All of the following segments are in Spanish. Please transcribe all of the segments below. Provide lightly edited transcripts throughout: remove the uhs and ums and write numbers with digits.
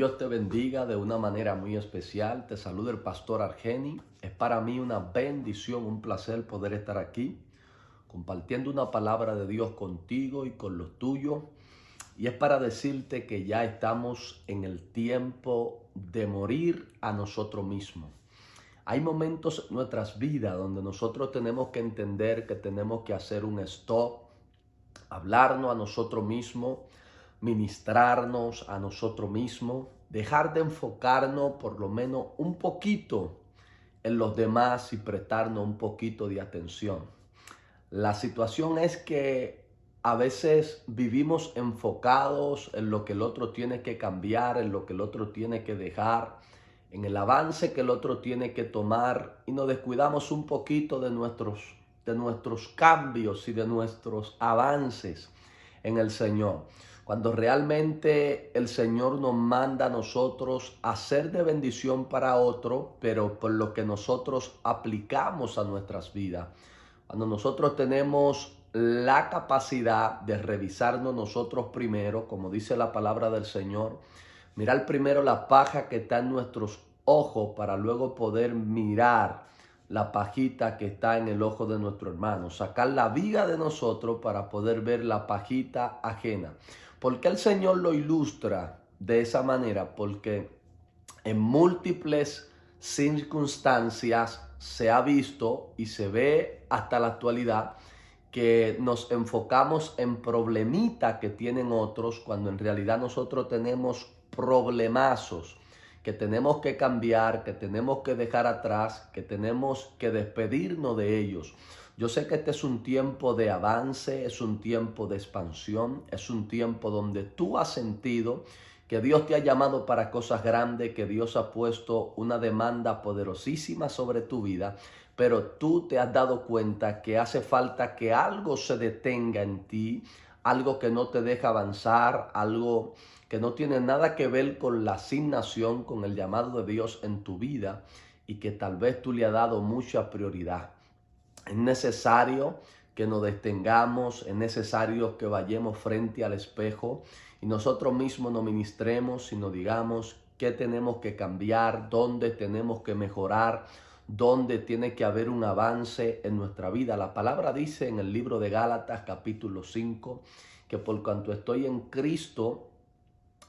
Dios te bendiga de una manera muy especial. Te saluda el pastor Argeni. Es para mí una bendición, un placer poder estar aquí compartiendo una palabra de Dios contigo y con los tuyos. Y es para decirte que ya estamos en el tiempo de morir a nosotros mismos. Hay momentos en nuestras vidas donde nosotros tenemos que entender que tenemos que hacer un stop, hablarnos a nosotros mismos, ministrarnos a nosotros mismos, dejar de enfocarnos por lo menos un poquito en los demás y prestarnos un poquito de atención. La situación es que a veces vivimos enfocados en lo que el otro tiene que cambiar, en lo que el otro tiene que dejar, en el avance que el otro tiene que tomar, y nos descuidamos un poquito de nuestros cambios y de nuestros avances en el Señor. Cuando realmente el Señor nos manda a nosotros a ser de bendición para otro, pero por lo que nosotros aplicamos a nuestras vidas. Cuando nosotros tenemos la capacidad de revisarnos nosotros primero, como dice la palabra del Señor, mirar primero la paja que está en nuestros ojos para luego poder mirar la pajita que está en el ojo de nuestro hermano, sacar la viga de nosotros para poder ver la pajita ajena. ¿Por qué el Señor lo ilustra de esa manera? Porque en múltiples circunstancias se ha visto y se ve hasta la actualidad que nos enfocamos en problemitas que tienen otros cuando en realidad nosotros tenemos problemazos que tenemos que cambiar, que tenemos que dejar atrás, que tenemos que despedirnos de ellos. Yo sé que este es un tiempo de avance, es un tiempo de expansión, es un tiempo donde tú has sentido que Dios te ha llamado para cosas grandes, que Dios ha puesto una demanda poderosísima sobre tu vida, pero tú te has dado cuenta que hace falta que algo se detenga en ti, algo que no te deja avanzar, algo que no tiene nada que ver con la asignación, con el llamado de Dios en tu vida, y que tal vez tú le has dado mucha prioridad. Es necesario que nos detengamos, es necesario que vayamos frente al espejo y nosotros mismos nos ministremos y nos digamos qué tenemos que cambiar, dónde tenemos que mejorar, dónde tiene que haber un avance en nuestra vida. La palabra dice en el libro de Gálatas capítulo 5 que por cuanto estoy en Cristo,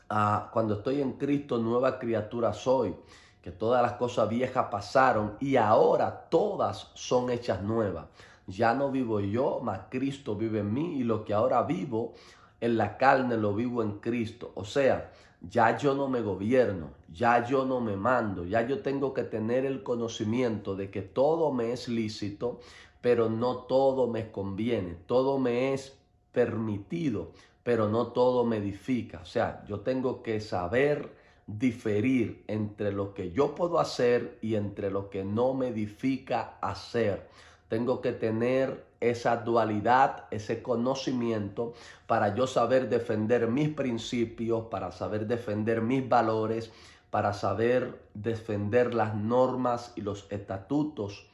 cuando estoy en Cristo, nueva criatura soy, que todas las cosas viejas pasaron y ahora todas son hechas nuevas. Ya no vivo yo, mas Cristo vive en mí, y lo que ahora vivo en la carne lo vivo en Cristo. O sea, ya yo no me gobierno, ya yo no me mando, ya yo tengo que tener el conocimiento de que todo me es lícito, pero no todo me conviene, todo me es permitido, pero no todo me edifica. O sea, yo tengo que saber diferir entre lo que yo puedo hacer y entre lo que no me edifica hacer. Tengo que tener esa dualidad, ese conocimiento para yo saber defender mis principios, para saber defender mis valores, para saber defender las normas y los estatutos,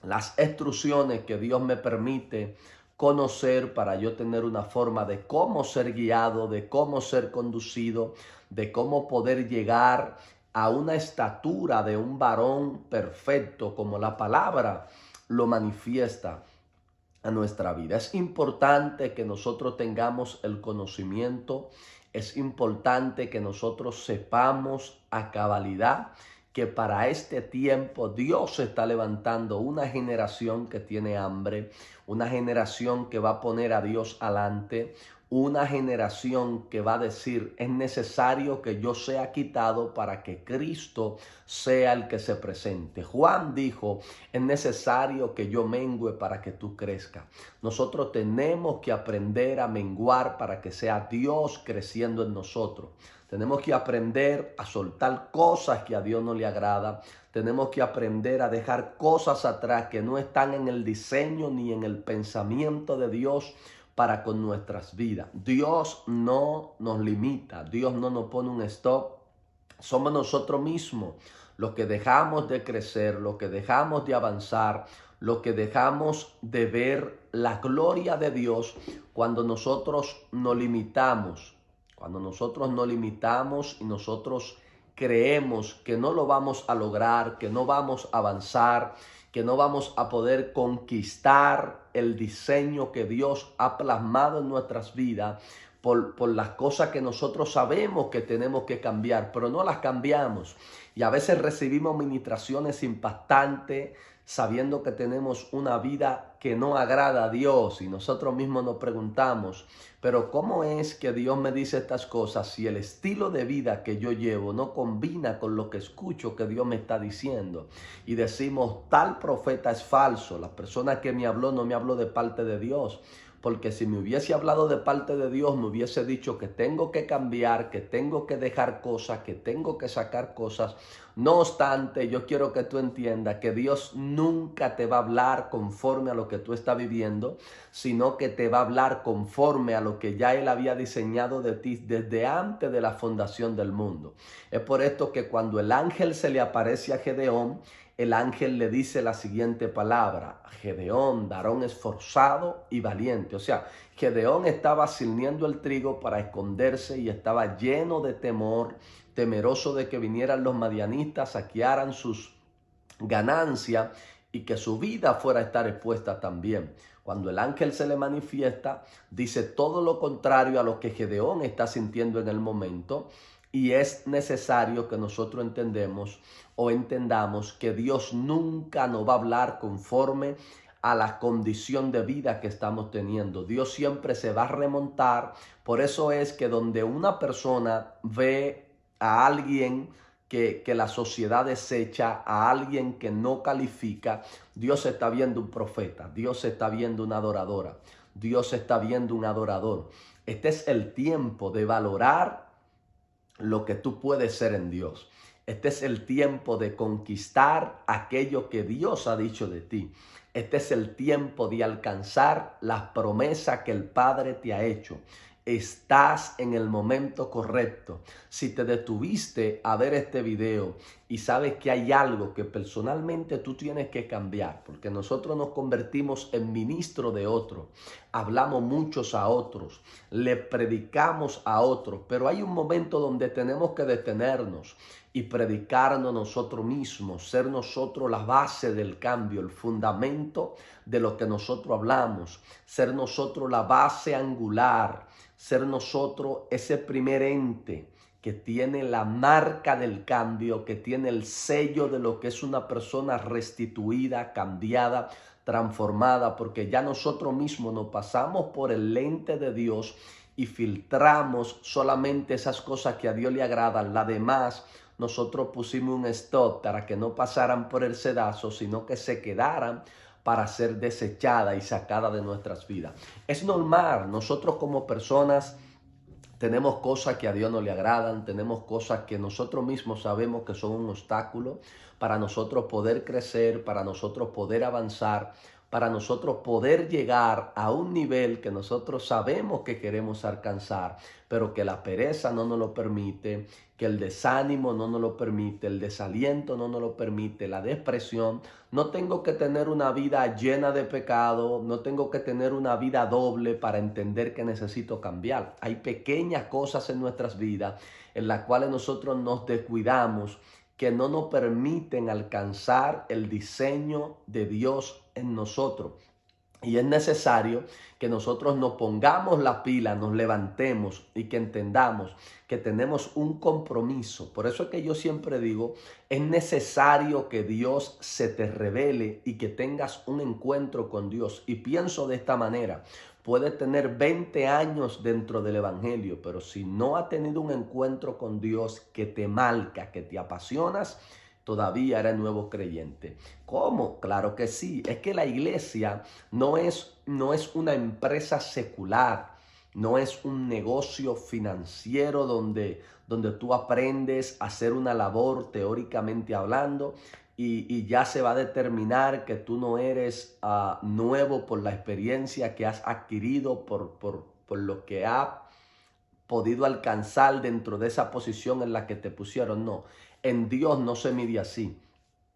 las instrucciones que Dios me permite conocer para yo tener una forma de cómo ser guiado, de cómo ser conducido, de cómo poder llegar a una estatura de un varón perfecto como la palabra lo manifiesta a nuestra vida. Es importante que nosotros tengamos el conocimiento, es importante que nosotros sepamos a cabalidad que para este tiempo Dios está levantando una generación que tiene hambre, una generación que va a poner a Dios adelante, una generación que va a decir: es necesario que yo sea quitado para que Cristo sea el que se presente. Juan dijo: es necesario que yo mengüe para que tú crezcas. Nosotros tenemos que aprender a menguar para que sea Dios creciendo en nosotros. Tenemos que aprender a soltar cosas que a Dios no le agrada. Tenemos que aprender a dejar cosas atrás que no están en el diseño ni en el pensamiento de Dios para con nuestras vidas. Dios no nos limita, Dios no nos pone un stop. Somos nosotros mismos los que dejamos de crecer, los que dejamos de avanzar, los que dejamos de ver la gloria de Dios cuando nosotros nos limitamos, Cuando nosotros nos limitamos y nosotros creemos que no lo vamos a lograr, que no vamos a avanzar, que no vamos a poder conquistar el diseño que Dios ha plasmado en nuestras vidas por las cosas que nosotros sabemos que tenemos que cambiar, pero no las cambiamos. Y a veces recibimos ministraciones impactantes sabiendo que tenemos una vida que no agrada a Dios y nosotros mismos nos preguntamos, pero ¿cómo es que Dios me dice estas cosas si el estilo de vida que yo llevo no combina con lo que escucho que Dios me está diciendo? Y decimos, tal profeta es falso, la persona que me habló no me habló de parte de Dios. Porque si me hubiese hablado de parte de Dios, me hubiese dicho que tengo que cambiar, que tengo que dejar cosas, que tengo que sacar cosas. No obstante, yo quiero que tú entiendas que Dios nunca te va a hablar conforme a lo que tú estás viviendo, sino que te va a hablar conforme a lo que ya Él había diseñado de ti desde antes de la fundación del mundo. Es por esto que cuando el ángel se le aparece a Gedeón, el ángel le dice la siguiente palabra: Gedeón, varón esforzado y valiente. O sea, Gedeón estaba ciñendo el trigo para esconderse y estaba lleno de temor, temeroso de que vinieran los madianitas, saquearan sus ganancias y que su vida fuera a estar expuesta también. Cuando el ángel se le manifiesta, dice todo lo contrario a lo que Gedeón está sintiendo en el momento. Y es necesario que nosotros entendamos que Dios nunca nos va a hablar conforme a la condición de vida que estamos teniendo. Dios siempre se va a remontar. Por eso es que donde una persona ve a alguien que la sociedad desecha, a alguien que no califica, Dios está viendo un profeta, Dios está viendo una adoradora, Dios está viendo un adorador. Este es el tiempo de valorar lo que tú puedes ser en Dios. Este es el tiempo de conquistar aquello que Dios ha dicho de ti. Este es el tiempo de alcanzar las promesas que el Padre te ha hecho. Estás en el momento correcto. Si te detuviste a ver este video y sabes que hay algo que personalmente tú tienes que cambiar, porque nosotros nos convertimos en ministro de otros, hablamos muchos a otros, le predicamos a otros, pero hay un momento donde tenemos que detenernos y predicarnos nosotros mismos, ser nosotros la base del cambio, el fundamento de lo que nosotros hablamos, ser nosotros la base angular, ser nosotros ese primer ente que tiene la marca del cambio, que tiene el sello de lo que es una persona restituida, cambiada, transformada, porque ya nosotros mismos nos pasamos por el lente de Dios y filtramos solamente esas cosas que a Dios le agradan. Las demás, nosotros pusimos un stop para que no pasaran por el sedazo, sino que se quedaran para ser desechada y sacada de nuestras vidas. Es normal, nosotros como personas tenemos cosas que a Dios no le agradan, tenemos cosas que nosotros mismos sabemos que son un obstáculo para nosotros poder crecer, para nosotros poder avanzar, para nosotros poder llegar a un nivel que nosotros sabemos que queremos alcanzar, pero que la pereza no nos lo permite, que el desánimo no nos lo permite, el desaliento no nos lo permite, la depresión. No tengo que tener una vida llena de pecado, no tengo que tener una vida doble para entender que necesito cambiar. Hay pequeñas cosas en nuestras vidas en las cuales nosotros nos descuidamos, que no nos permiten alcanzar el diseño de Dios en nosotros. Y es necesario que nosotros nos pongamos la pila, nos levantemos y que entendamos que tenemos un compromiso. Por eso es que yo siempre digo, es necesario que Dios se te revele y que tengas un encuentro con Dios. Y pienso de esta manera, puede tener 20 años dentro del Evangelio, pero si no ha tenido un encuentro con Dios que te marca, que te apasionas, todavía eres nuevo creyente. ¿Cómo? Claro que sí. Es que la iglesia no es una empresa secular, no es un negocio financiero donde tú aprendes a hacer una labor teóricamente hablando y ya se va a determinar que tú no eres nuevo por la experiencia que has adquirido, por lo que has podido alcanzar dentro de esa posición en la que te pusieron. No, en Dios no se mide así.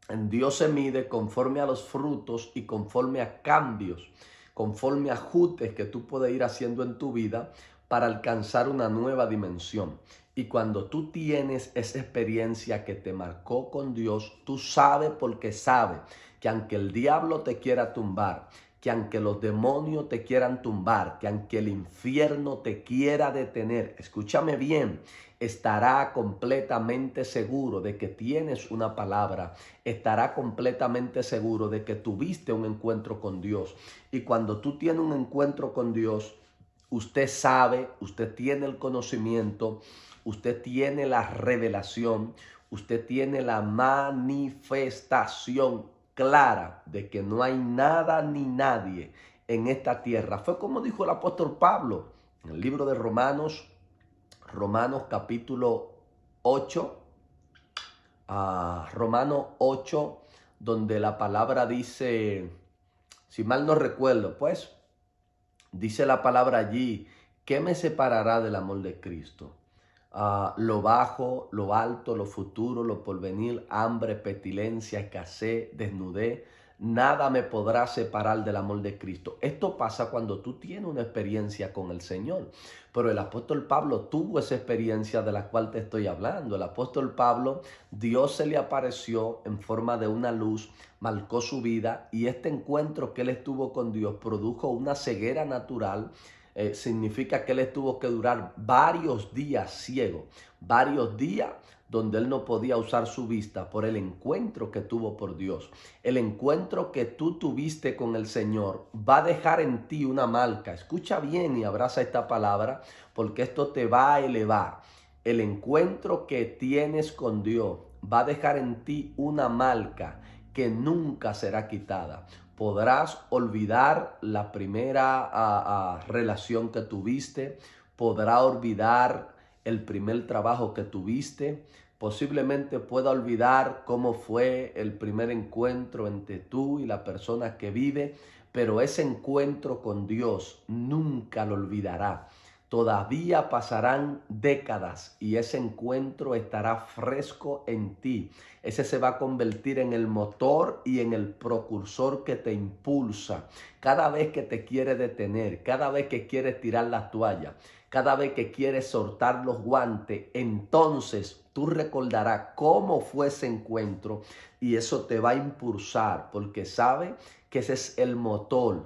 En Dios se mide conforme a los frutos y conforme a cambios, conforme a ajustes que tú puedes ir haciendo en tu vida para alcanzar una nueva dimensión. Y cuando tú tienes esa experiencia que te marcó con Dios, tú sabes porque sabes que aunque el diablo te quiera tumbar, que aunque los demonios te quieran tumbar, que aunque el infierno te quiera detener, escúchame bien, estará completamente seguro de que tienes una palabra, estará completamente seguro de que tuviste un encuentro con Dios. Y cuando tú tienes un encuentro con Dios, usted sabe, usted tiene el conocimiento, usted tiene la revelación, usted tiene la manifestación clara de que no hay nada ni nadie en esta tierra. Fue como dijo el apóstol Pablo en el libro de Romanos, Romanos capítulo 8, Romanos 8, donde la palabra dice, si mal no recuerdo, pues, dice la palabra allí, ¿qué me separará del amor de Cristo? Lo bajo, lo alto, lo futuro, lo porvenir, hambre, pestilencia, escasez, desnudez, nada me podrá separar del amor de Cristo. Esto pasa cuando tú tienes una experiencia con el Señor. Pero el apóstol Pablo tuvo esa experiencia de la cual te estoy hablando. El apóstol Pablo, Dios se le apareció en forma de una luz, marcó su vida y este encuentro que él estuvo con Dios produjo una ceguera natural. Significa que él tuvo que durar varios días ciego, varios días donde él no podía usar su vista por el encuentro que tuvo por Dios. El encuentro que tú tuviste con el Señor va a dejar en ti una marca. Escucha bien y abraza esta palabra porque esto te va a elevar. El encuentro que tienes con Dios va a dejar en ti una marca que nunca será quitada. Podrás olvidar la primera relación que tuviste, podrás olvidar el primer trabajo que tuviste, posiblemente pueda olvidar cómo fue el primer encuentro entre tú y la persona que vive, pero ese encuentro con Dios nunca lo olvidará. Todavía pasarán décadas y ese encuentro estará fresco en ti. Ese se va a convertir en el motor y en el propulsor que te impulsa. Cada vez que te quiere detener, cada vez que quieres tirar la toalla, cada vez que quieres soltar los guantes, entonces tú recordarás cómo fue ese encuentro y eso te va a impulsar porque sabe que ese es el motor.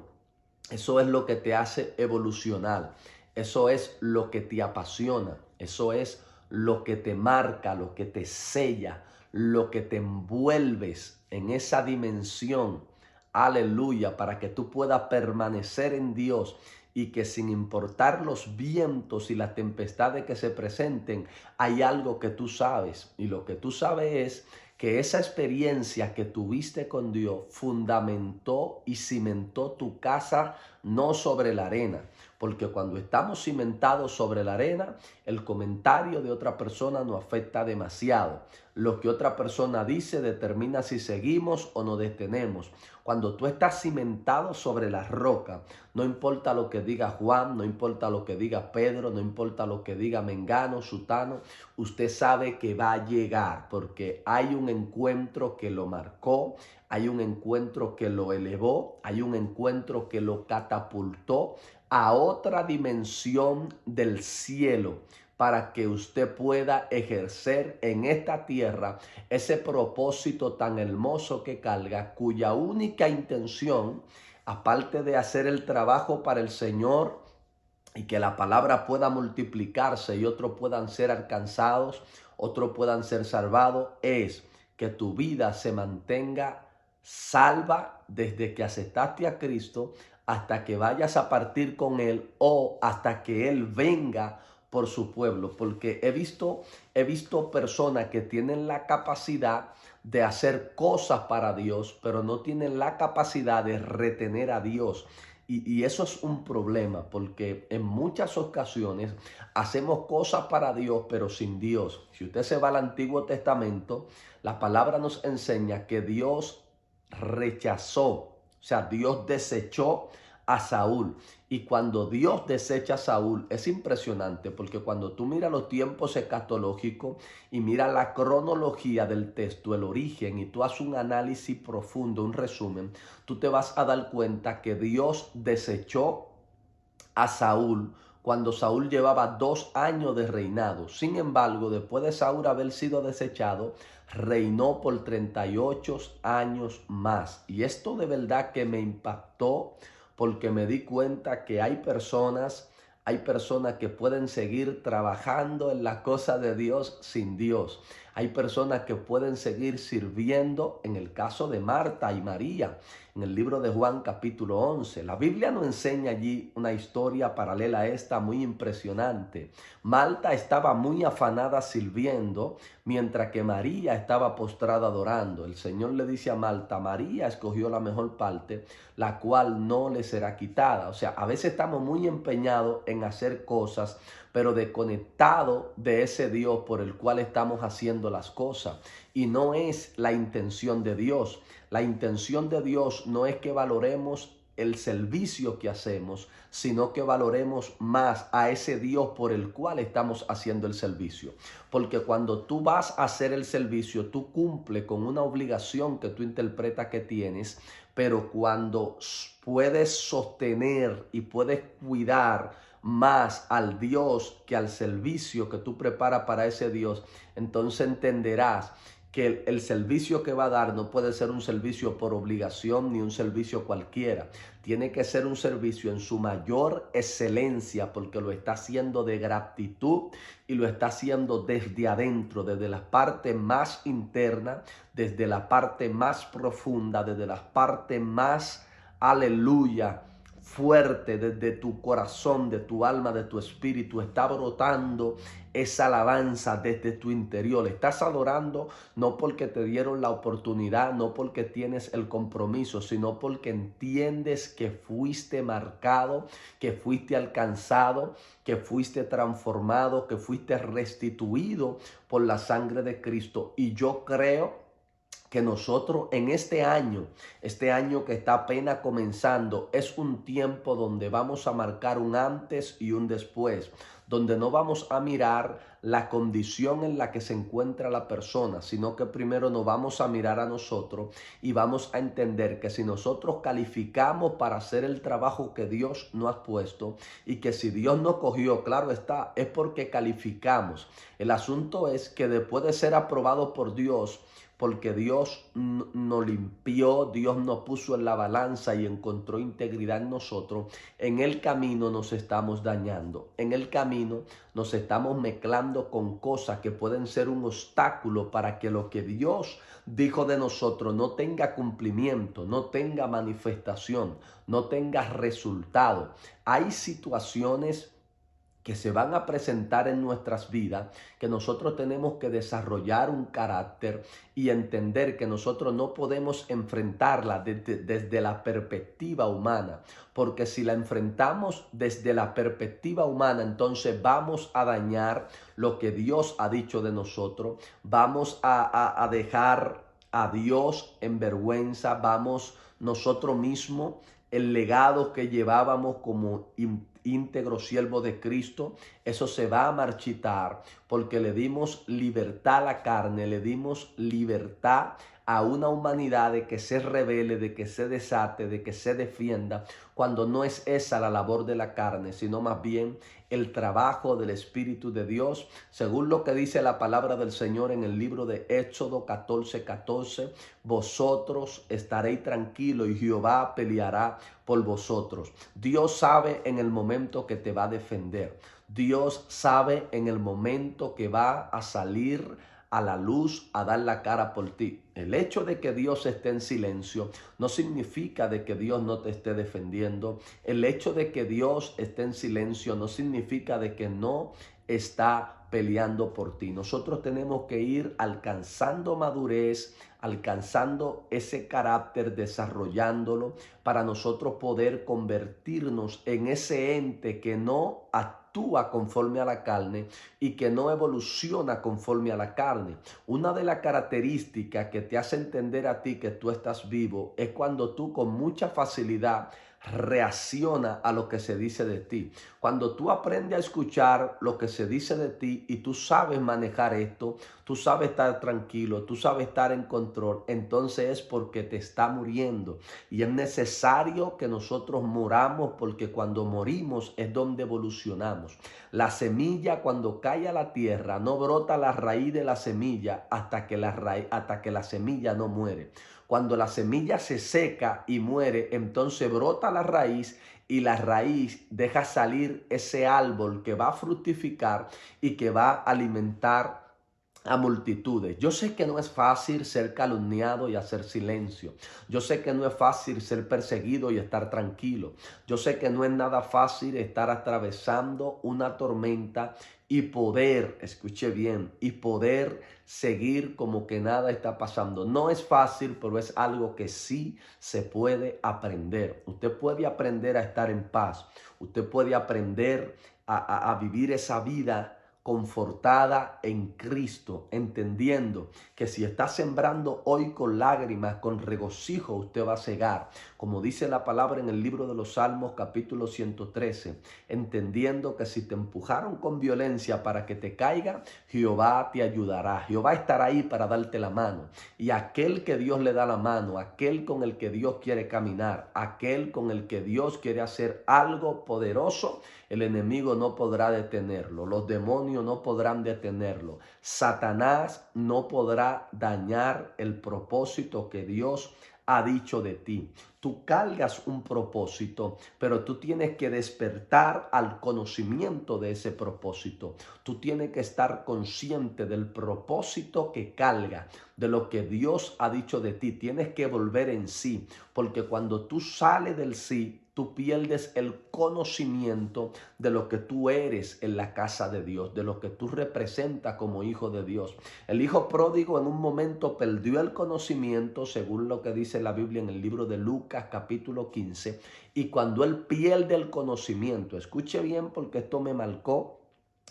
Eso es lo que te hace evolucionar. Eso es lo que te apasiona. Eso es lo que te marca, lo que te sella, lo que te envuelves en esa dimensión. Aleluya, para que tú puedas permanecer en Dios y que sin importar los vientos y las tempestades que se presenten, hay algo que tú sabes. Y lo que tú sabes es que esa experiencia que tuviste con Dios fundamentó y cimentó tu casa no sobre la arena. Porque cuando estamos cimentados sobre la arena, el comentario de otra persona nos afecta demasiado. Lo que otra persona dice determina si seguimos o nos detenemos. Cuando tú estás cimentado sobre la roca, no importa lo que diga Juan, no importa lo que diga Pedro, no importa lo que diga Mengano, Sutano, usted sabe que va a llegar porque hay un encuentro que lo marcó, hay un encuentro que lo elevó, hay un encuentro que lo catapultó a otra dimensión del cielo para que usted pueda ejercer en esta tierra ese propósito tan hermoso que carga, cuya única intención, aparte de hacer el trabajo para el Señor y que la palabra pueda multiplicarse y otros puedan ser alcanzados, otros puedan ser salvados, es que tu vida se mantenga salva desde que aceptaste a Cristo hasta que vayas a partir con Él o hasta que Él venga por su pueblo. Porque he visto personas que tienen la capacidad de hacer cosas para Dios, pero no tienen la capacidad de retener a Dios. Y eso es un problema porque en muchas ocasiones hacemos cosas para Dios pero sin Dios. Si usted se va al Antiguo Testamento, la palabra nos enseña que Dios rechazó, o sea, Dios desechó a Saúl. Y cuando Dios desecha a Saúl, es impresionante porque cuando tú miras los tiempos escatológicos y miras la cronología del texto, el origen, y tú haces un análisis profundo, un resumen, tú te vas a dar cuenta que Dios desechó a Saúl cuando Saúl llevaba 2 años de reinado. Sin embargo, después de Saúl haber sido desechado, reinó por 38 años más. Y esto de verdad que me impactó, porque me di cuenta que hay personas que pueden seguir trabajando en las cosas de Dios sin Dios. Hay personas que pueden seguir sirviendo, en el caso de Marta y María, en el libro de Juan capítulo 11. La Biblia nos enseña allí una historia paralela a esta muy impresionante. Marta estaba muy afanada sirviendo, mientras que María estaba postrada adorando. El Señor le dice a Marta: María escogió la mejor parte, la cual no le será quitada. O sea, a veces estamos muy empeñados en hacer cosas, pero desconectado de ese Dios por el cual estamos haciendo las cosas. Y no es la intención de Dios. La intención de Dios no es que valoremos el servicio que hacemos, sino que valoremos más a ese Dios por el cual estamos haciendo el servicio. Porque cuando tú vas a hacer el servicio, tú cumples con una obligación que tú interpretas que tienes, pero cuando puedes sostener y puedes cuidar más al Dios que al servicio que tú preparas para ese Dios, entonces entenderás que el servicio que va a dar no puede ser un servicio por obligación ni un servicio cualquiera. Tiene que ser un servicio en su mayor excelencia, porque lo está haciendo de gratitud y lo está haciendo desde adentro, desde la parte más interna, desde la parte más profunda, desde la parte más, aleluya, fuerte, desde tu corazón, de tu alma, de tu espíritu. Está brotando esa alabanza desde tu interior. Estás adorando no porque te dieron la oportunidad, no porque tienes el compromiso, sino porque entiendes que fuiste marcado, que fuiste alcanzado, que fuiste transformado, que fuiste restituido por la sangre de Cristo. Y yo creo que nosotros en este año que está apenas comenzando, es un tiempo donde vamos a marcar un antes y un después, donde no vamos a mirar la condición en la que se encuentra la persona, sino que primero nos vamos a mirar a nosotros y vamos a entender que si nosotros calificamos para hacer el trabajo que Dios nos ha puesto, y que si Dios nos cogió, claro está, es porque calificamos. El asunto es que después de ser aprobado por Dios, porque Dios nos limpió, Dios nos puso en la balanza y encontró integridad en nosotros, en el camino nos estamos dañando. En el camino nos estamos mezclando con cosas que pueden ser un obstáculo para que lo que Dios dijo de nosotros no tenga cumplimiento, no tenga manifestación, no tenga resultado. Hay situaciones que se van a presentar en nuestras vidas, que nosotros tenemos que desarrollar un carácter y entender que nosotros no podemos enfrentarla desde la perspectiva humana, porque si la enfrentamos desde la perspectiva humana, entonces vamos a dañar lo que Dios ha dicho de nosotros, vamos a dejar a Dios en vergüenza, vamos nosotros mismos, el legado que llevábamos como íntegro siervo de Cristo, eso se va a marchitar, porque le dimos libertad a la carne, le dimos libertad a una humanidad de que se revele, de que se desate, de que se defienda, cuando no es esa la labor de la carne, sino más bien el trabajo del Espíritu de Dios, según lo que dice la palabra del Señor en el libro de Éxodo 14:14, vosotros estaréis tranquilos y Jehová peleará por vosotros. Dios sabe en el momento que te va a defender. Dios sabe en el momento que va a salir a la luz a dar la cara por ti. El hecho de que Dios esté en silencio no significa de que Dios no te esté defendiendo. El hecho de que Dios esté en silencio no significa de que no está peleando por ti. Nosotros tenemos que ir alcanzando madurez, alcanzando ese carácter, desarrollándolo, para nosotros poder convertirnos en ese ente que no actúa conforme a la carne y que no evoluciona conforme a la carne. Una de las características que te hace entender a ti que tú estás vivo es cuando tú con mucha facilidad reacciona a lo que se dice de ti. Cuando tú aprendes a escuchar lo que se dice de ti y tú sabes manejar esto, tú sabes estar tranquilo, tú sabes estar en control, entonces es porque te está muriendo. Y es necesario que nosotros moramos, porque cuando morimos es donde evolucionamos. La semilla, cuando cae a la tierra, no brota la raíz de la semilla hasta que la semilla no muere. Cuando la semilla se seca y muere, entonces brota la raíz, y la raíz deja salir ese árbol que va a fructificar y que va a alimentar a multitudes. Yo sé que no es fácil ser calumniado y hacer silencio. Yo sé que no es fácil ser perseguido y estar tranquilo. Yo sé que no es nada fácil estar atravesando una tormenta y poder, escuche bien, y poder seguir como que nada está pasando. No es fácil, pero es algo que sí se puede aprender. Usted puede aprender a estar en paz. Usted puede aprender a vivir esa vida confortada en Cristo, entendiendo que si está sembrando hoy con lágrimas, con regocijo, usted va a cegar. Como dice la palabra en el libro de los Salmos, capítulo 113, entendiendo que si te empujaron con violencia para que te caiga, Jehová te ayudará. Jehová estará ahí para darte la mano. Y aquel que Dios le da la mano, aquel con el que Dios quiere caminar, aquel con el que Dios quiere hacer algo poderoso, el enemigo no podrá detenerlo. Los demonios no podrán detenerlo. Satanás no podrá dañar el propósito que Dios ha dicho de ti. Tú cargas un propósito, pero tú tienes que despertar al conocimiento de ese propósito. Tú tienes que estar consciente del propósito que carga, de lo que Dios ha dicho de ti. Tienes que volver en sí, porque cuando tú sales del sí, tú pierdes el conocimiento de lo que tú eres en la casa de Dios, de lo que tú representas como hijo de Dios. El hijo pródigo en un momento perdió el conocimiento, según lo que dice la Biblia en el libro de Lucas capítulo 15, y cuando él pierde el conocimiento, escuche bien porque esto me marcó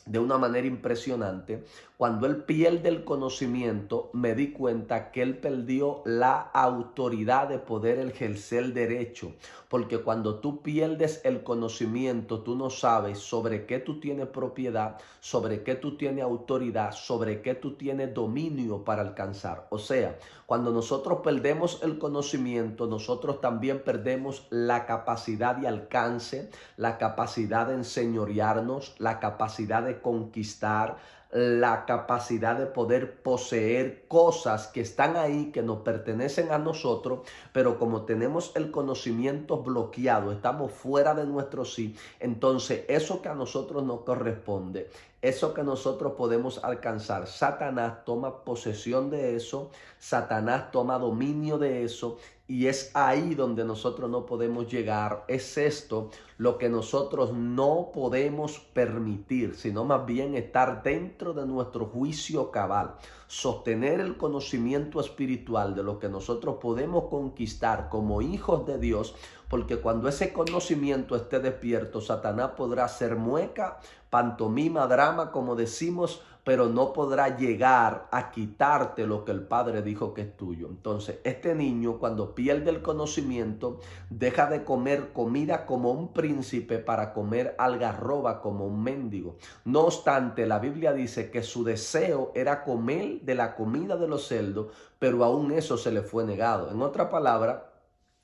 de una manera impresionante. Cuando él pierde el conocimiento, me di cuenta que él perdió la autoridad de poder ejercer derecho. Porque cuando tú pierdes el conocimiento, tú no sabes sobre qué tú tienes propiedad, sobre qué tú tienes autoridad, sobre qué tú tienes dominio para alcanzar. O sea, cuando nosotros perdemos el conocimiento, nosotros también perdemos la capacidad de alcance, la capacidad de enseñorearnos, la capacidad de conquistar, la capacidad de poder poseer cosas que están ahí, que nos pertenecen a nosotros, pero como tenemos el conocimiento bloqueado, estamos fuera de nuestro sí, entonces eso que a nosotros nos corresponde, eso que nosotros podemos alcanzar, Satanás toma posesión de eso, Satanás toma dominio de eso, y es ahí donde nosotros no podemos llegar. Es esto lo que nosotros no podemos permitir, sino más bien estar dentro de nuestro juicio cabal, sostener el conocimiento espiritual de lo que nosotros podemos conquistar como hijos de Dios, porque cuando ese conocimiento esté despierto, Satanás podrá hacer mueca, pantomima, drama, como decimos, pero no podrá llegar a quitarte lo que el Padre dijo que es tuyo. Entonces, este niño, cuando pierde el conocimiento, deja de comer comida como un príncipe para comer algarroba como un mendigo. No obstante, la Biblia dice que su deseo era comer de la comida de los cerdos, pero aún eso se le fue negado. En otra palabra,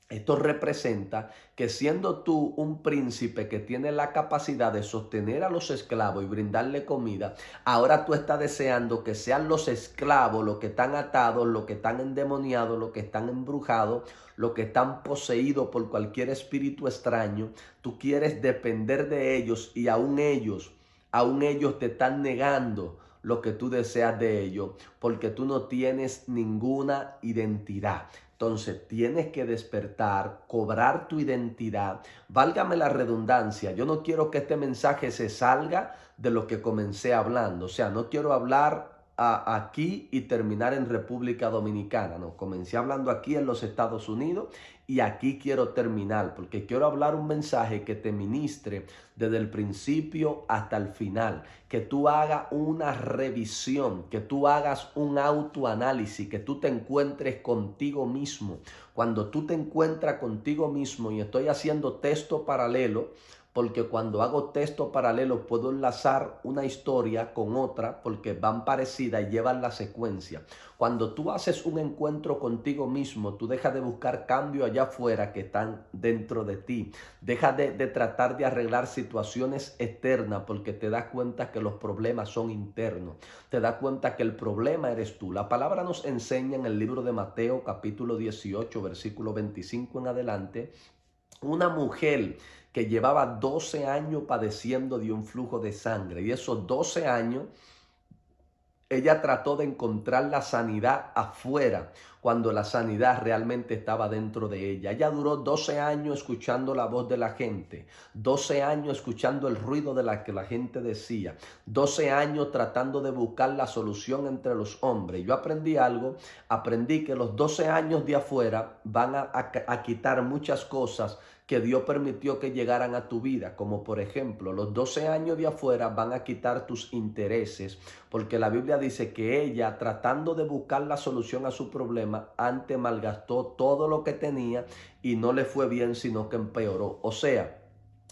esto representa que siendo tú un príncipe que tiene la capacidad de sostener a los esclavos y brindarle comida, ahora tú estás deseando que sean los esclavos los que están atados, los que están endemoniados, los que están embrujados, los que están poseídos por cualquier espíritu extraño. Tú quieres depender de ellos y aún ellos te están negando lo que tú deseas de ellos, porque tú no tienes ninguna identidad. Entonces tienes que despertar, cobrar tu identidad. Válgame la redundancia, yo no quiero que este mensaje se salga de lo que comencé hablando. O sea, no quiero hablar aquí y terminar en República Dominicana. No, comencé hablando aquí en los Estados Unidos y aquí quiero terminar porque quiero hablar un mensaje que te ministre desde el principio hasta el final, que tú hagas una revisión, que tú hagas un autoanálisis, que tú te encuentres contigo mismo. Cuando tú te encuentras contigo mismo, y estoy haciendo texto paralelo, porque cuando hago texto paralelo puedo enlazar una historia con otra porque van parecidas y llevan la secuencia. Cuando tú haces un encuentro contigo mismo, tú dejas de buscar cambio allá afuera que están dentro de ti. Dejas de tratar de arreglar situaciones externas porque te das cuenta que los problemas son internos. Te das cuenta que el problema eres tú. La palabra nos enseña en el libro de Mateo capítulo 18, versículo 25 en adelante, una mujer que llevaba 12 años padeciendo de un flujo de sangre, y esos 12 años ella trató de encontrar la sanidad afuera cuando la sanidad realmente estaba dentro de ella. Ella duró 12 años escuchando la voz de la gente, 12 años escuchando el ruido de la que la gente decía, 12 años tratando de buscar la solución entre los hombres. Yo aprendí algo, aprendí que los 12 años de afuera van a quitar muchas cosas que Dios permitió que llegaran a tu vida, como por ejemplo, los 12 años de afuera van a quitar tus intereses, porque la Biblia dice que ella, tratando de buscar la solución a su problema, antes malgastó todo lo que tenía y no le fue bien, sino que empeoró. O sea,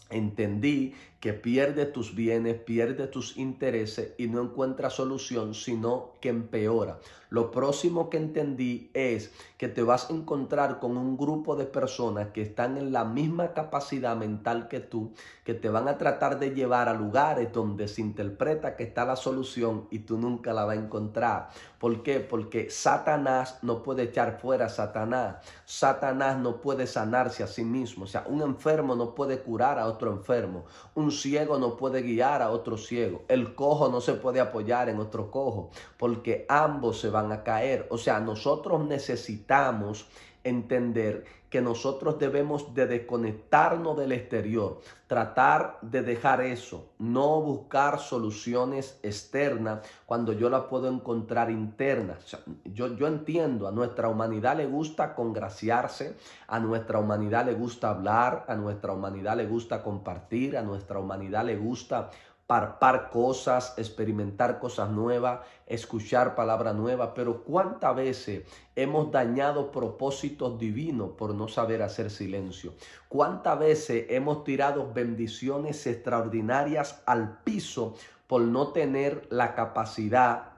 entendí que pierde tus bienes, pierde tus intereses y no encuentra solución, sino que empeora. Lo próximo que entendí es que te vas a encontrar con un grupo de personas que están en la misma capacidad mental que tú, que te van a tratar de llevar a lugares donde se interpreta que está la solución y tú nunca la vas a encontrar. ¿Por qué? Porque Satanás no puede echar fuera a Satanás. Satanás no puede sanarse a sí mismo. O sea, un enfermo no puede curar a otro enfermo. Un ciego no puede guiar a otro ciego. El cojo no se puede apoyar en otro cojo, porque ambos se van a caer. O sea, nosotros necesitamos entender que nosotros debemos de desconectarnos del exterior, tratar de dejar eso, no buscar soluciones externas cuando yo la puedo encontrar internas. O sea, yo entiendo, a nuestra humanidad le gusta congraciarse, a nuestra humanidad le gusta hablar, a nuestra humanidad le gusta compartir, a nuestra humanidad le gusta palpar cosas, experimentar cosas nuevas, escuchar palabras nuevas, pero ¿cuántas veces hemos dañado propósitos divinos por no saber hacer silencio? ¿Cuántas veces hemos tirado bendiciones extraordinarias al piso por no tener la capacidad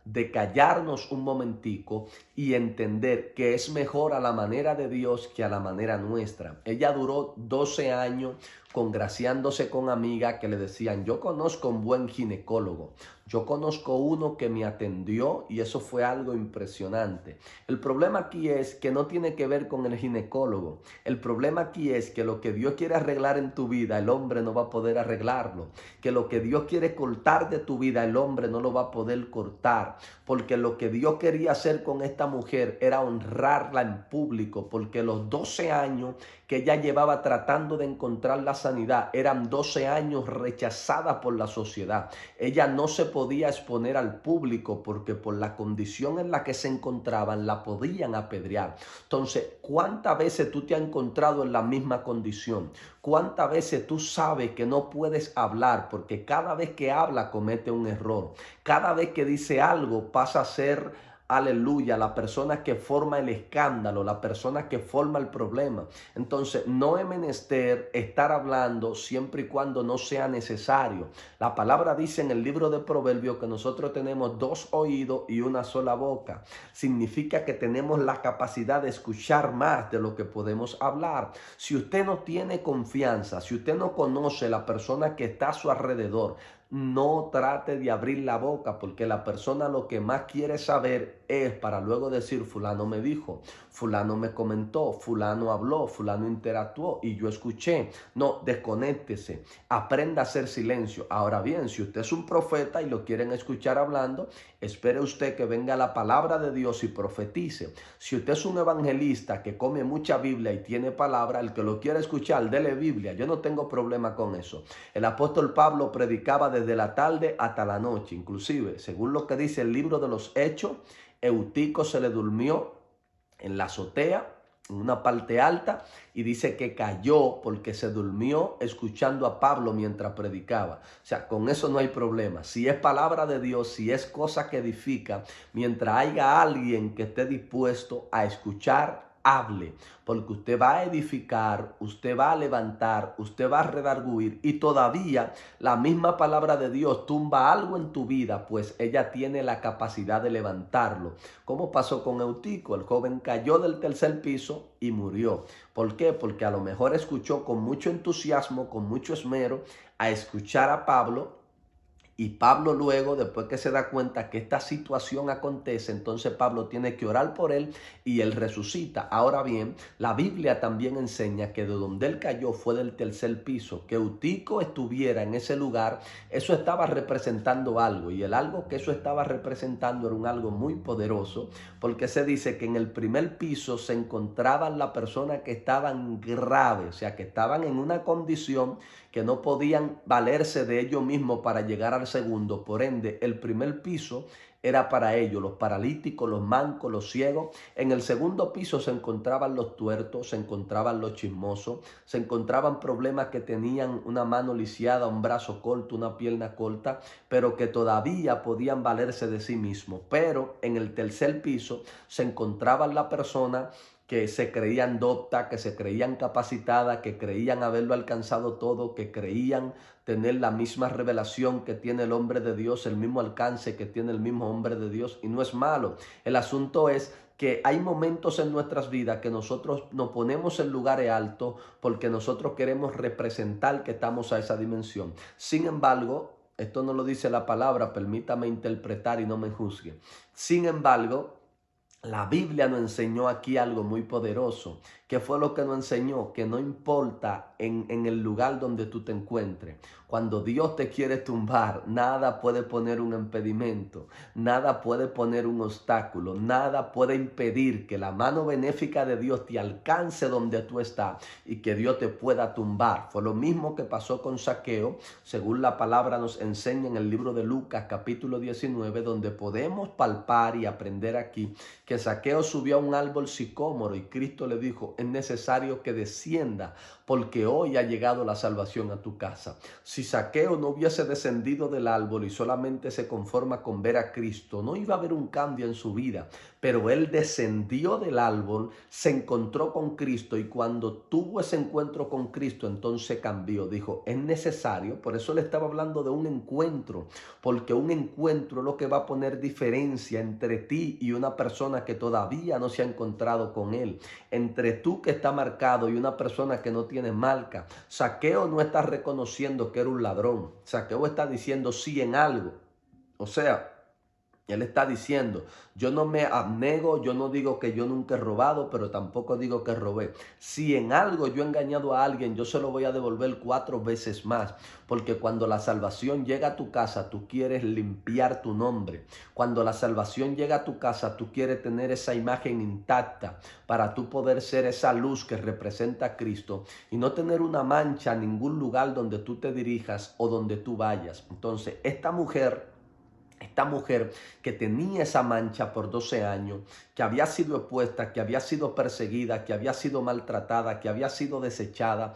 de callarnos un momentico y entender que es mejor a la manera de Dios que a la manera nuestra? Ella duró 12 años congraciándose con amigas que le decían: yo conozco un buen ginecólogo, yo conozco uno que me atendió y eso fue algo impresionante. El problema aquí es que no tiene que ver con el ginecólogo. El problema aquí es que lo que Dios quiere arreglar en tu vida, el hombre no va a poder arreglarlo. Que lo que Dios quiere cortar de tu vida, el hombre no lo va a poder cortar. Porque lo que Dios quería hacer con esta mujer era honrarla en público, porque los 12 años que ella llevaba tratando de encontrar la sanidad eran 12 años rechazada por la sociedad. Ella no se podía exponer al público porque por la condición en la que se encontraban la podían apedrear. Entonces, ¿cuántas veces tú te has encontrado en la misma condición? ¿Cuántas veces tú sabes que no puedes hablar porque cada vez que habla comete un error? Cada vez que dice algo pasa a ser, aleluya, la persona que forma el escándalo, la persona que forma el problema? Entonces, no es menester estar hablando siempre y cuando no sea necesario. La palabra dice en el libro de Proverbios que nosotros tenemos 2 oídos y una sola boca. Significa que tenemos la capacidad de escuchar más de lo que podemos hablar. Si usted no tiene confianza, si usted no conoce la persona que está a su alrededor, no trate de abrir la boca, porque la persona lo que más quiere saber es para luego decir: fulano me dijo, fulano me comentó, fulano habló, fulano interactuó y yo escuché. No, desconéctese, aprenda a hacer silencio. Ahora bien, si usted es un profeta y lo quieren escuchar hablando, espere usted que venga la palabra de Dios y profetice. Si usted es un evangelista que come mucha Biblia y tiene palabra, el que lo quiera escuchar, dele Biblia. Yo no tengo problema con eso. El apóstol Pablo predicaba desde la tarde hasta la noche. Inclusive, según lo que dice el libro de los Hechos, Eutico se le durmió en la azotea, en una parte alta, y dice que cayó porque se durmió escuchando a Pablo mientras predicaba. O sea, con eso no hay problema. Si es palabra de Dios, si es cosa que edifica, mientras haya alguien que esté dispuesto a escuchar, hable, porque usted va a edificar, usted va a levantar, usted va a redarguir, y todavía la misma palabra de Dios tumba algo en tu vida, pues ella tiene la capacidad de levantarlo. ¿Cómo pasó con Eutico? El joven cayó del tercer piso y murió. ¿Por qué? Porque a lo mejor escuchó con mucho entusiasmo, con mucho esmero, a escuchar a Pablo. Y Pablo luego, después que se da cuenta que esta situación acontece, entonces Pablo tiene que orar por él y él resucita. Ahora bien, la Biblia también enseña que de donde él cayó fue del tercer piso. Que Eutico estuviera en ese lugar, eso estaba representando algo. Y el algo que eso estaba representando era un algo muy poderoso, porque se dice que en el primer piso se encontraban las personas que estaban graves, o sea, que estaban en una condición que no podían valerse de ellos mismos para llegar al segundo. Por ende, el primer piso era para ellos, los paralíticos, los mancos, los ciegos. En el segundo piso se encontraban los tuertos, se encontraban los chismosos, se encontraban problemas que tenían una mano lisiada, un brazo corto, una pierna corta, pero que todavía podían valerse de sí mismos. Pero en el tercer piso se encontraban las personas que se creían doctas, que se creían capacitadas, que creían haberlo alcanzado todo, que creían tener la misma revelación que tiene el hombre de Dios, el mismo alcance que tiene el mismo hombre de Dios. Y no es malo. El asunto es que hay momentos en nuestras vidas que nosotros nos ponemos en lugares altos porque nosotros queremos representar que estamos a esa dimensión. Sin embargo, esto no lo dice la palabra, permítame interpretar y no me juzgue. Sin embargo, la Biblia nos enseñó aquí algo muy poderoso. ¿Qué fue lo que nos enseñó? Que no importa en el lugar donde tú te encuentres. Cuando Dios te quiere tumbar, nada puede poner un impedimento, nada puede poner un obstáculo, nada puede impedir que la mano benéfica de Dios te alcance donde tú estás y que Dios te pueda tumbar. Fue lo mismo que pasó con Zaqueo, según la palabra nos enseña en el libro de Lucas capítulo 19, donde podemos palpar y aprender aquí que Zaqueo subió a un árbol sicómoro y Cristo le dijo: es necesario que descienda porque hoy ha llegado la salvación a tu casa. Si Zaqueo no hubiese descendido del árbol y solamente se conforma con ver a Cristo, no iba a haber un cambio en su vida, pero él descendió del árbol, se encontró con Cristo y cuando tuvo ese encuentro con Cristo, entonces cambió. Dijo, es necesario, por eso le estaba hablando de un encuentro, porque un encuentro es lo que va a poner diferencia entre ti y una persona que todavía no se ha encontrado con él, entre tú que está marcado y una persona que no tiene marca. Zaqueo no está reconociendo que era un ladrón, Zaqueo está diciendo sí en algo, o sea, él está diciendo, yo no me abnego, yo no digo que yo nunca he robado, pero tampoco digo que robé. Si en algo yo he engañado a alguien, yo se lo voy a devolver 4 veces más. Porque cuando la salvación llega a tu casa, tú quieres limpiar tu nombre. Cuando la salvación llega a tu casa, tú quieres tener esa imagen intacta para tú poder ser esa luz que representa a Cristo y no tener una mancha en ningún lugar donde tú te dirijas o donde tú vayas. Entonces, esta mujer que tenía esa mancha por 12 años, que había sido expuesta, que había sido perseguida, que había sido maltratada, que había sido desechada,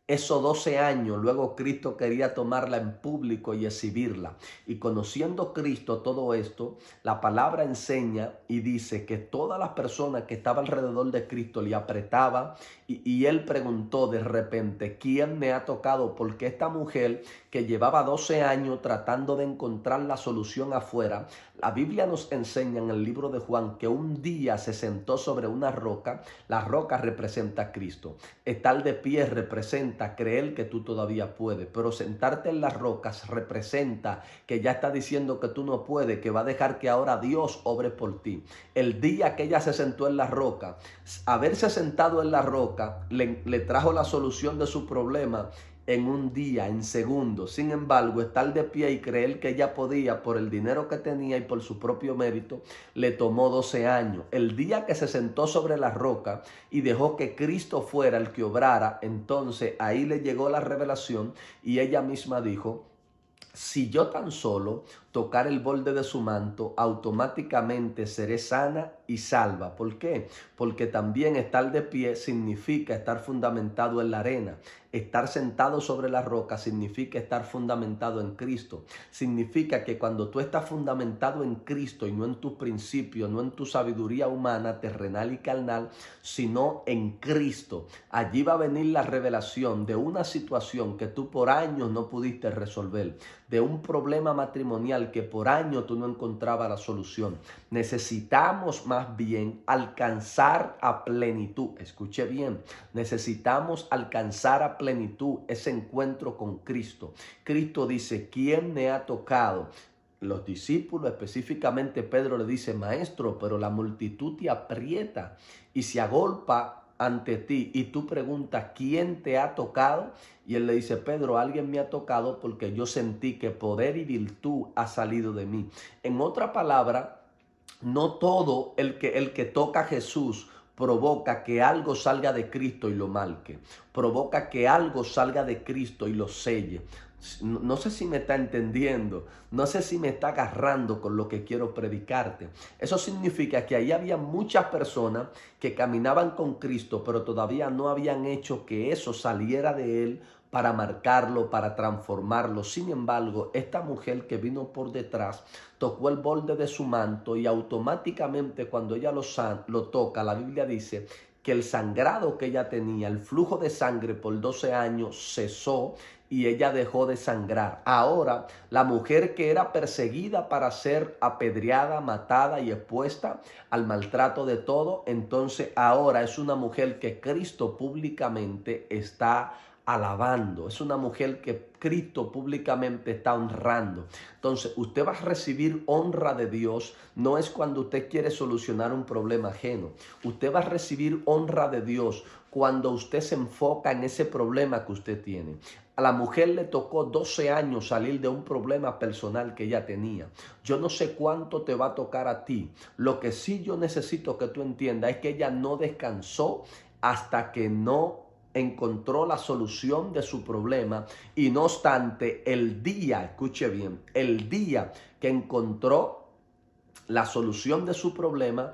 esos 12 años, luego Cristo quería tomarla en público y exhibirla. Y conociendo Cristo todo esto, la palabra enseña y dice que todas las personas que estaban alrededor de Cristo le apretaban y él preguntó de repente, ¿quién me ha tocado? Porque esta mujer que llevaba 12 años tratando de encontrar la solución afuera, la Biblia nos enseña en el libro de Juan que un día se sentó sobre una roca. La roca representa a Cristo. Estar de pie representa creer que tú todavía puedes, pero sentarte en las rocas representa que ya está diciendo que tú no puedes, que va a dejar que ahora Dios obre por ti. El día que ella se sentó en la roca, haberse sentado en la roca le trajo la solución de su problema en un día, en segundos. Sin embargo, estar de pie y creer que ella podía por el dinero que tenía y por su propio mérito, le tomó 12 años. El día que se sentó sobre la roca y dejó que Cristo fuera el que obrara, entonces ahí le llegó la revelación y ella misma dijo, si yo tan solo tocar el borde de su manto, automáticamente seré sana y salva. ¿Por qué? Porque también estar de pie significa estar fundamentado en la arena. Estar sentado sobre la roca significa estar fundamentado en Cristo. Significa que cuando tú estás fundamentado en Cristo y no en tus principios, no en tu sabiduría humana, terrenal y carnal, sino en Cristo, allí va a venir la revelación de una situación que tú por años no pudiste resolver, de un problema matrimonial que por años tú no encontrabas la solución. Necesitamos más bien alcanzar a plenitud. Escuche bien, necesitamos alcanzar a plenitud ese encuentro con Cristo. Cristo dice, ¿quién me ha tocado? Los discípulos, específicamente Pedro, le dice, maestro, pero la multitud te aprieta y se agolpa ante ti y tú preguntas, ¿quién te ha tocado? Y él le dice, Pedro, alguien me ha tocado porque yo sentí que poder y virtud ha salido de mí. En otra palabra, no todo el que toca a Jesús provoca que algo salga de Cristo y lo marque. Provoca que algo salga de Cristo y lo selle. No sé si me está entendiendo, no sé si me está agarrando con lo que quiero predicarte. Eso significa que ahí había muchas personas que caminaban con Cristo, pero todavía no habían hecho que eso saliera de él para marcarlo, para transformarlo. Sin embargo, esta mujer que vino por detrás tocó el borde de su manto y automáticamente cuando ella lo toca, la Biblia dice que el sangrado que ella tenía, el flujo de sangre por 12 años cesó y ella dejó de sangrar. Ahora, la mujer que era perseguida para ser apedreada, matada y expuesta al maltrato de todo, entonces ahora es una mujer que Cristo públicamente está alabando. Es una mujer que Cristo públicamente está honrando. Entonces, usted va a recibir honra de Dios. No es cuando usted quiere solucionar un problema ajeno. Usted va a recibir honra de Dios cuando usted se enfoca en ese problema que usted tiene. A la mujer le tocó 12 años salir de un problema personal que ella tenía. Yo no sé cuánto te va a tocar a ti. Lo que sí yo necesito que tú entiendas es que ella no descansó hasta que no encontró la solución de su problema y no obstante el día, escuche bien, el día que encontró la solución de su problema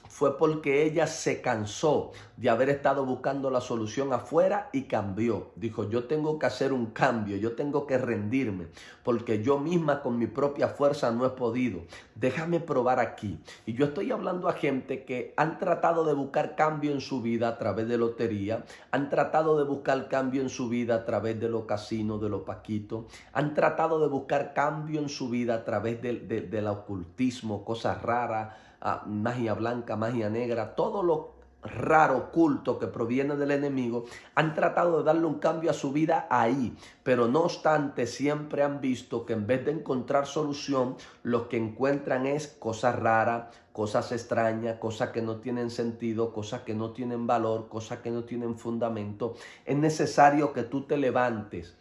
fue porque ella se cansó de haber estado buscando la solución afuera y cambió. Dijo, yo tengo que hacer un cambio, yo tengo que rendirme, porque yo misma con mi propia fuerza no he podido. Déjame probar aquí. Y yo estoy hablando a gente que han tratado de buscar cambio en su vida a través de lotería, han tratado de buscar cambio en su vida a través de los casinos, de los paquitos, han tratado de buscar cambio en su vida a través del ocultismo, cosas raras, magia blanca, magia negra, todo lo raro, oculto que proviene del enemigo, han tratado de darle un cambio a su vida ahí, pero no obstante siempre han visto que en vez de encontrar solución, lo que encuentran es cosas raras, cosas extrañas, cosas que no tienen sentido, cosas que no tienen valor, cosas que no tienen fundamento. Es necesario que tú te levantes.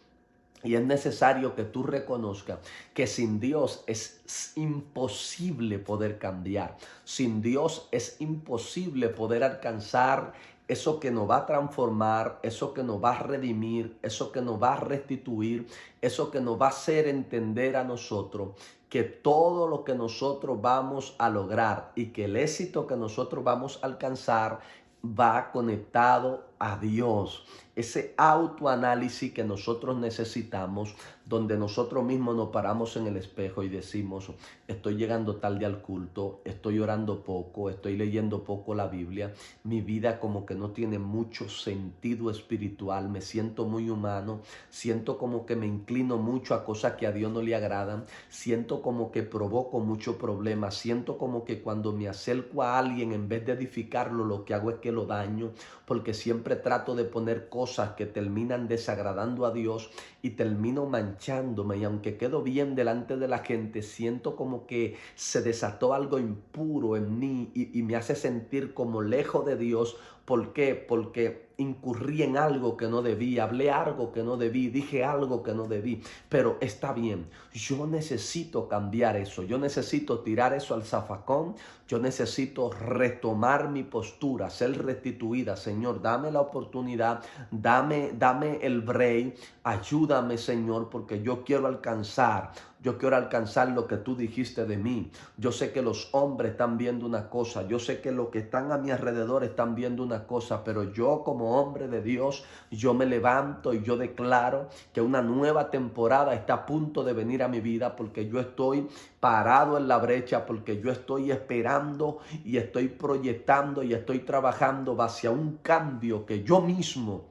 Y es necesario que tú reconozcas que sin Dios es imposible poder cambiar. Sin Dios es imposible poder alcanzar eso que nos va a transformar, eso que nos va a redimir, eso que nos va a restituir, eso que nos va a hacer entender a nosotros que todo lo que nosotros vamos a lograr y que el éxito que nosotros vamos a alcanzar va conectado a Dios. Ese autoanálisis que nosotros necesitamos, donde nosotros mismos nos paramos en el espejo y decimos, estoy llegando tarde al culto, estoy orando poco, estoy leyendo poco la Biblia, mi vida como que no tiene mucho sentido espiritual, me siento muy humano, siento como que me inclino mucho a cosas que a Dios no le agradan, siento como que provoco muchos problemas, siento como que cuando me acerco a alguien, en vez de edificarlo, lo que hago es que lo daño, porque siempre trato de poner cosas que terminan desagradando a Dios y termino manchándome, y aunque quedo bien delante de la gente, siento como que se desató algo impuro en mí y me hace sentir como lejos de Dios ¿Por qué? Porque incurrí en algo que no debí, hablé algo que no debí, dije algo que no debí, pero está bien, yo necesito cambiar eso, yo necesito tirar eso al zafacón, yo necesito retomar mi postura, ser restituida. Señor, dame la oportunidad, dame el break, ayúdame, Señor, porque yo quiero alcanzar lo que tú dijiste de mí. Yo sé que los hombres están viendo una cosa, yo sé que los que están a mi alrededor están viendo una cosa, pero yo como hombre de Dios, yo me levanto y yo declaro que una nueva temporada está a punto de venir a mi vida, porque yo estoy parado en la brecha, porque yo estoy esperando y estoy proyectando y estoy trabajando hacia un cambio que yo mismo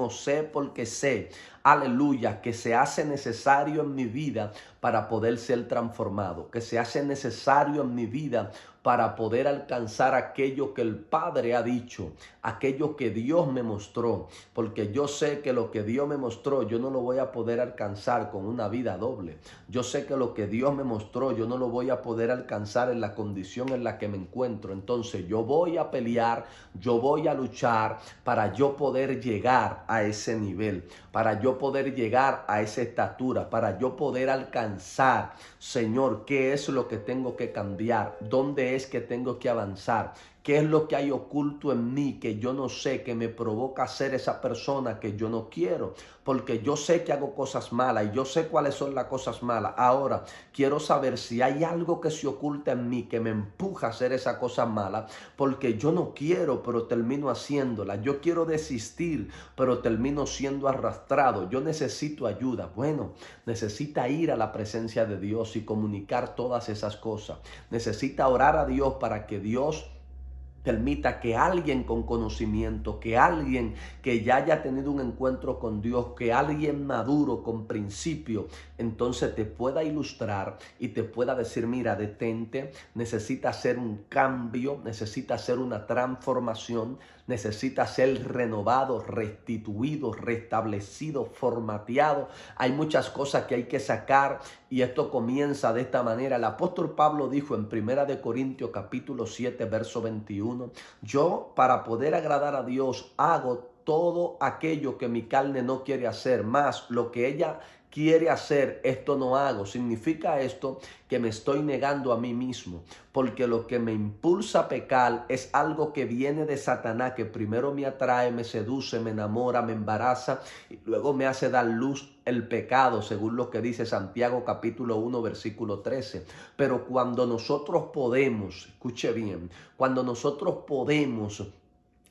sé, porque sé, aleluya, que se hace necesario en mi vida para poder ser transformado, que se hace necesario en mi vida para poder alcanzar aquello que el Padre ha dicho, aquello que Dios me mostró, porque yo sé que lo que Dios me mostró yo no lo voy a poder alcanzar con una vida doble. Yo sé que lo que Dios me mostró yo no lo voy a poder alcanzar en la condición en la que me encuentro. Entonces yo voy a pelear, yo voy a luchar para yo poder llegar a ese nivel, para yo poder llegar a esa estatura, para yo poder alcanzar, Señor, qué es lo que tengo que cambiar, dónde es que tengo que avanzar, qué es lo que hay oculto en mí que yo no sé, que me provoca ser esa persona que yo no quiero, porque yo sé que hago cosas malas y yo sé cuáles son las cosas malas. Ahora quiero saber si hay algo que se oculta en mí que me empuja a hacer esa cosa mala, porque yo no quiero, pero termino haciéndola. Yo quiero desistir, pero termino siendo arrastrado. Yo necesito ayuda. Bueno, necesita ir a la presencia de Dios y comunicar todas esas cosas. Necesita orar a Dios para que Dios permita que alguien con conocimiento, que alguien que ya haya tenido un encuentro con Dios, que alguien maduro con principio, entonces te pueda ilustrar y te pueda decir: mira, detente, necesita hacer un cambio, necesita hacer una transformación, necesita ser renovado, restituido, restablecido, formateado. Hay muchas cosas que hay que sacar y esto comienza de esta manera. El apóstol Pablo dijo en 1 Corintios capítulo 7, verso 21, yo, para poder agradar a Dios, hago todo aquello que mi carne no quiere hacer, más lo que ella quiere hacer, esto no hago. Significa esto que me estoy negando a mí mismo, porque lo que me impulsa a pecar es algo que viene de Satanás, que primero me atrae, me seduce, me enamora, me embaraza y luego me hace dar luz el pecado, según lo que dice Santiago capítulo 1 versículo 13. Pero cuando nosotros podemos, escuche bien, cuando nosotros podemos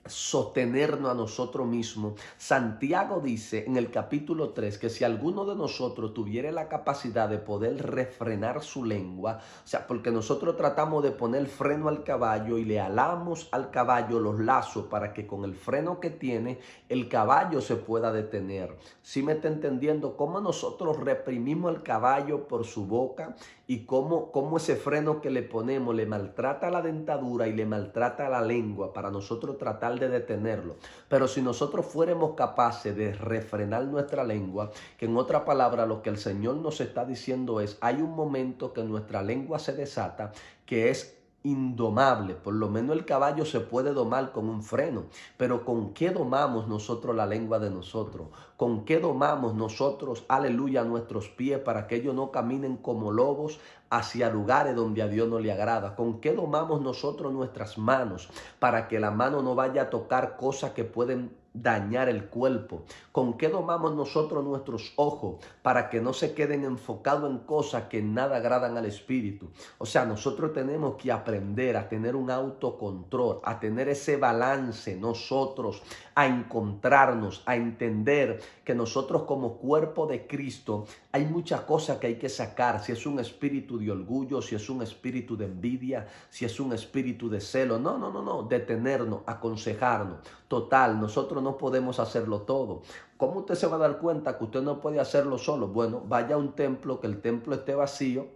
sostenernos a nosotros mismos, Santiago dice en el capítulo 3 que si alguno de nosotros tuviera la capacidad de poder refrenar su lengua, o sea, porque nosotros tratamos de poner freno al caballo y le alamos al caballo los lazos para que con el freno que tiene el caballo se pueda detener. ¿Sí me está entendiendo? Cómo nosotros reprimimos al caballo por su boca y cómo ese freno que le ponemos le maltrata la dentadura y le maltrata la lengua para nosotros tratar de detenerlo. Pero si nosotros fuéramos capaces de refrenar nuestra lengua, que en otra palabra lo que el Señor nos está diciendo es: hay un momento que nuestra lengua se desata, que es indomable. Por lo menos el caballo se puede domar con un freno, pero ¿con qué domamos nosotros la lengua de nosotros? ¿Con qué domamos nosotros, aleluya, nuestros pies para que ellos no caminen como lobos hacia lugares donde a Dios no le agrada? ¿Con qué domamos nosotros nuestras manos para que la mano no vaya a tocar cosas que pueden dañar el cuerpo? ¿Con qué domamos nosotros nuestros ojos para que no se queden enfocados en cosas que nada agradan al espíritu? O sea, nosotros tenemos que aprender a tener un autocontrol, a tener ese balance nosotros, a encontrarnos, a entender que nosotros como cuerpo de Cristo hay muchas cosas que hay que sacar. Si es un espíritu de orgullo, si es un espíritu de envidia, si es un espíritu de celo. No, detenernos, aconsejarnos. Total, nosotros no podemos hacerlo todo. ¿Cómo usted se va a dar cuenta que usted no puede hacerlo solo? Bueno, vaya a un templo, que el templo esté vacío.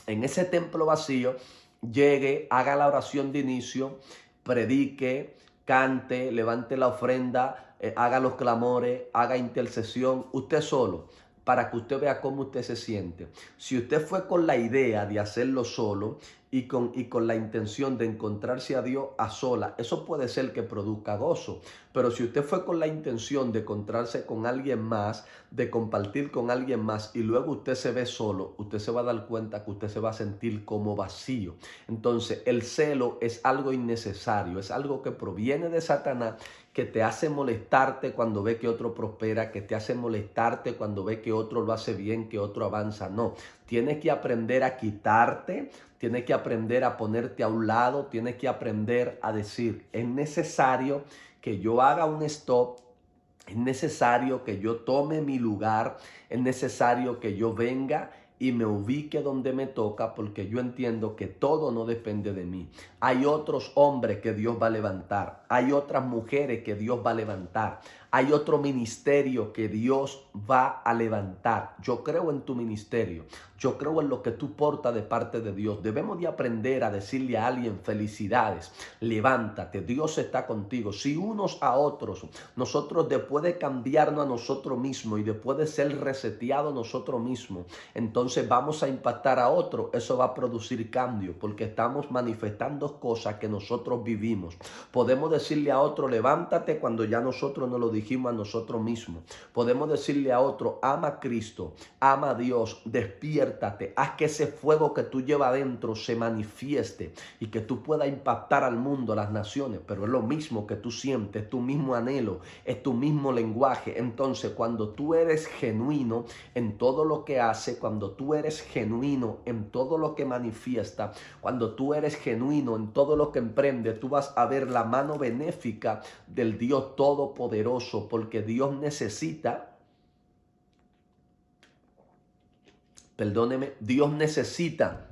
En ese templo vacío, llegue, haga la oración de inicio, predique, cante, levante la ofrenda, haga los clamores, haga intercesión, usted solo, para que usted vea cómo usted se siente. Si usted fue con la idea de hacerlo solo y con la intención de encontrarse a Dios a sola, eso puede ser que produzca gozo. Pero si usted fue con la intención de encontrarse con alguien más, de compartir con alguien más y luego usted se ve solo, usted se va a dar cuenta que usted se va a sentir como vacío. Entonces el celo es algo innecesario, es algo que proviene de Satanás, que te hace molestarte cuando ve que otro prospera, que te hace molestarte cuando ve que otro lo hace bien, que otro avanza. No, tienes que aprender a quitarte, tienes que aprender a ponerte a un lado, tienes que aprender a decir, es necesario que yo haga un stop, es necesario que yo tome mi lugar, es necesario que yo venga y me ubique donde me toca, porque yo entiendo que todo no depende de mí. Hay otros hombres que Dios va a levantar, hay otras mujeres que Dios va a levantar, hay otro ministerio que Dios va a levantar. Yo creo en tu ministerio, yo creo en lo que tú portas de parte de Dios. Debemos de aprender a decirle a alguien felicidades, levántate, Dios está contigo. Si unos a otros, nosotros después de cambiarnos a nosotros mismos y después de ser reseteados nosotros mismos, entonces vamos a impactar a otro. Eso va a producir cambio porque estamos manifestando cosas que nosotros vivimos. Podemos decirle a otro levántate cuando ya nosotros no lo dijimos a nosotros mismos. Podemos decirle a otro ama a Cristo, ama a Dios, despiértate, haz que ese fuego que tú llevas adentro se manifieste y que tú puedas impactar al mundo, a las naciones. Pero es lo mismo que tú sientes, es tu mismo anhelo, es tu mismo lenguaje. Entonces cuando tú eres genuino en todo lo que hace, cuando tú eres genuino en todo lo que manifiesta, cuando tú eres genuino en todo lo que emprende, tú vas a ver la mano benéfica del Dios Todopoderoso, porque Dios necesita, Dios necesita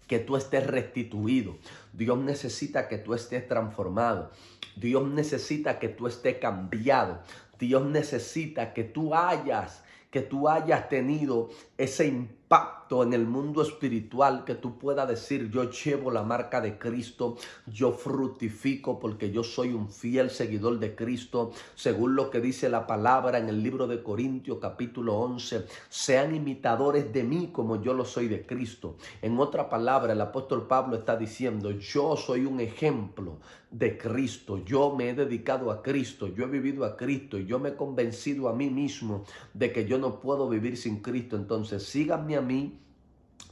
que tú estés restituido. Dios necesita que tú estés transformado. Dios necesita que tú estés cambiado. Dios necesita que tú hayas tenido ese impacto en el mundo espiritual, que tú puedas decir yo llevo la marca de Cristo, yo fructifico porque yo soy un fiel seguidor de Cristo, según lo que dice la palabra en el libro de Corintios capítulo 11, sean imitadores de mí como yo lo soy de Cristo. En otra palabra, el apóstol Pablo está diciendo, yo soy un ejemplo de Cristo, yo me he dedicado a Cristo, yo he vivido a Cristo y yo me he convencido a mí mismo de que yo no puedo vivir sin Cristo. Entonces síganme a mí,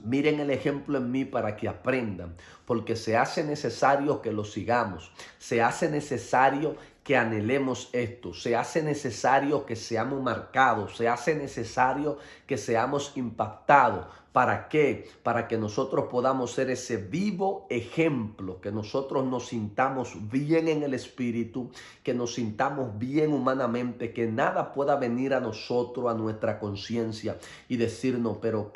miren el ejemplo en mí para que aprendan, porque se hace necesario que lo sigamos, se hace necesario que anhelemos esto, se hace necesario que seamos marcados, se hace necesario que seamos impactados. ¿Para qué? Para que nosotros podamos ser ese vivo ejemplo, que nosotros nos sintamos bien en el espíritu, que nos sintamos bien humanamente, que nada pueda venir a nosotros, a nuestra conciencia y decirnos, pero,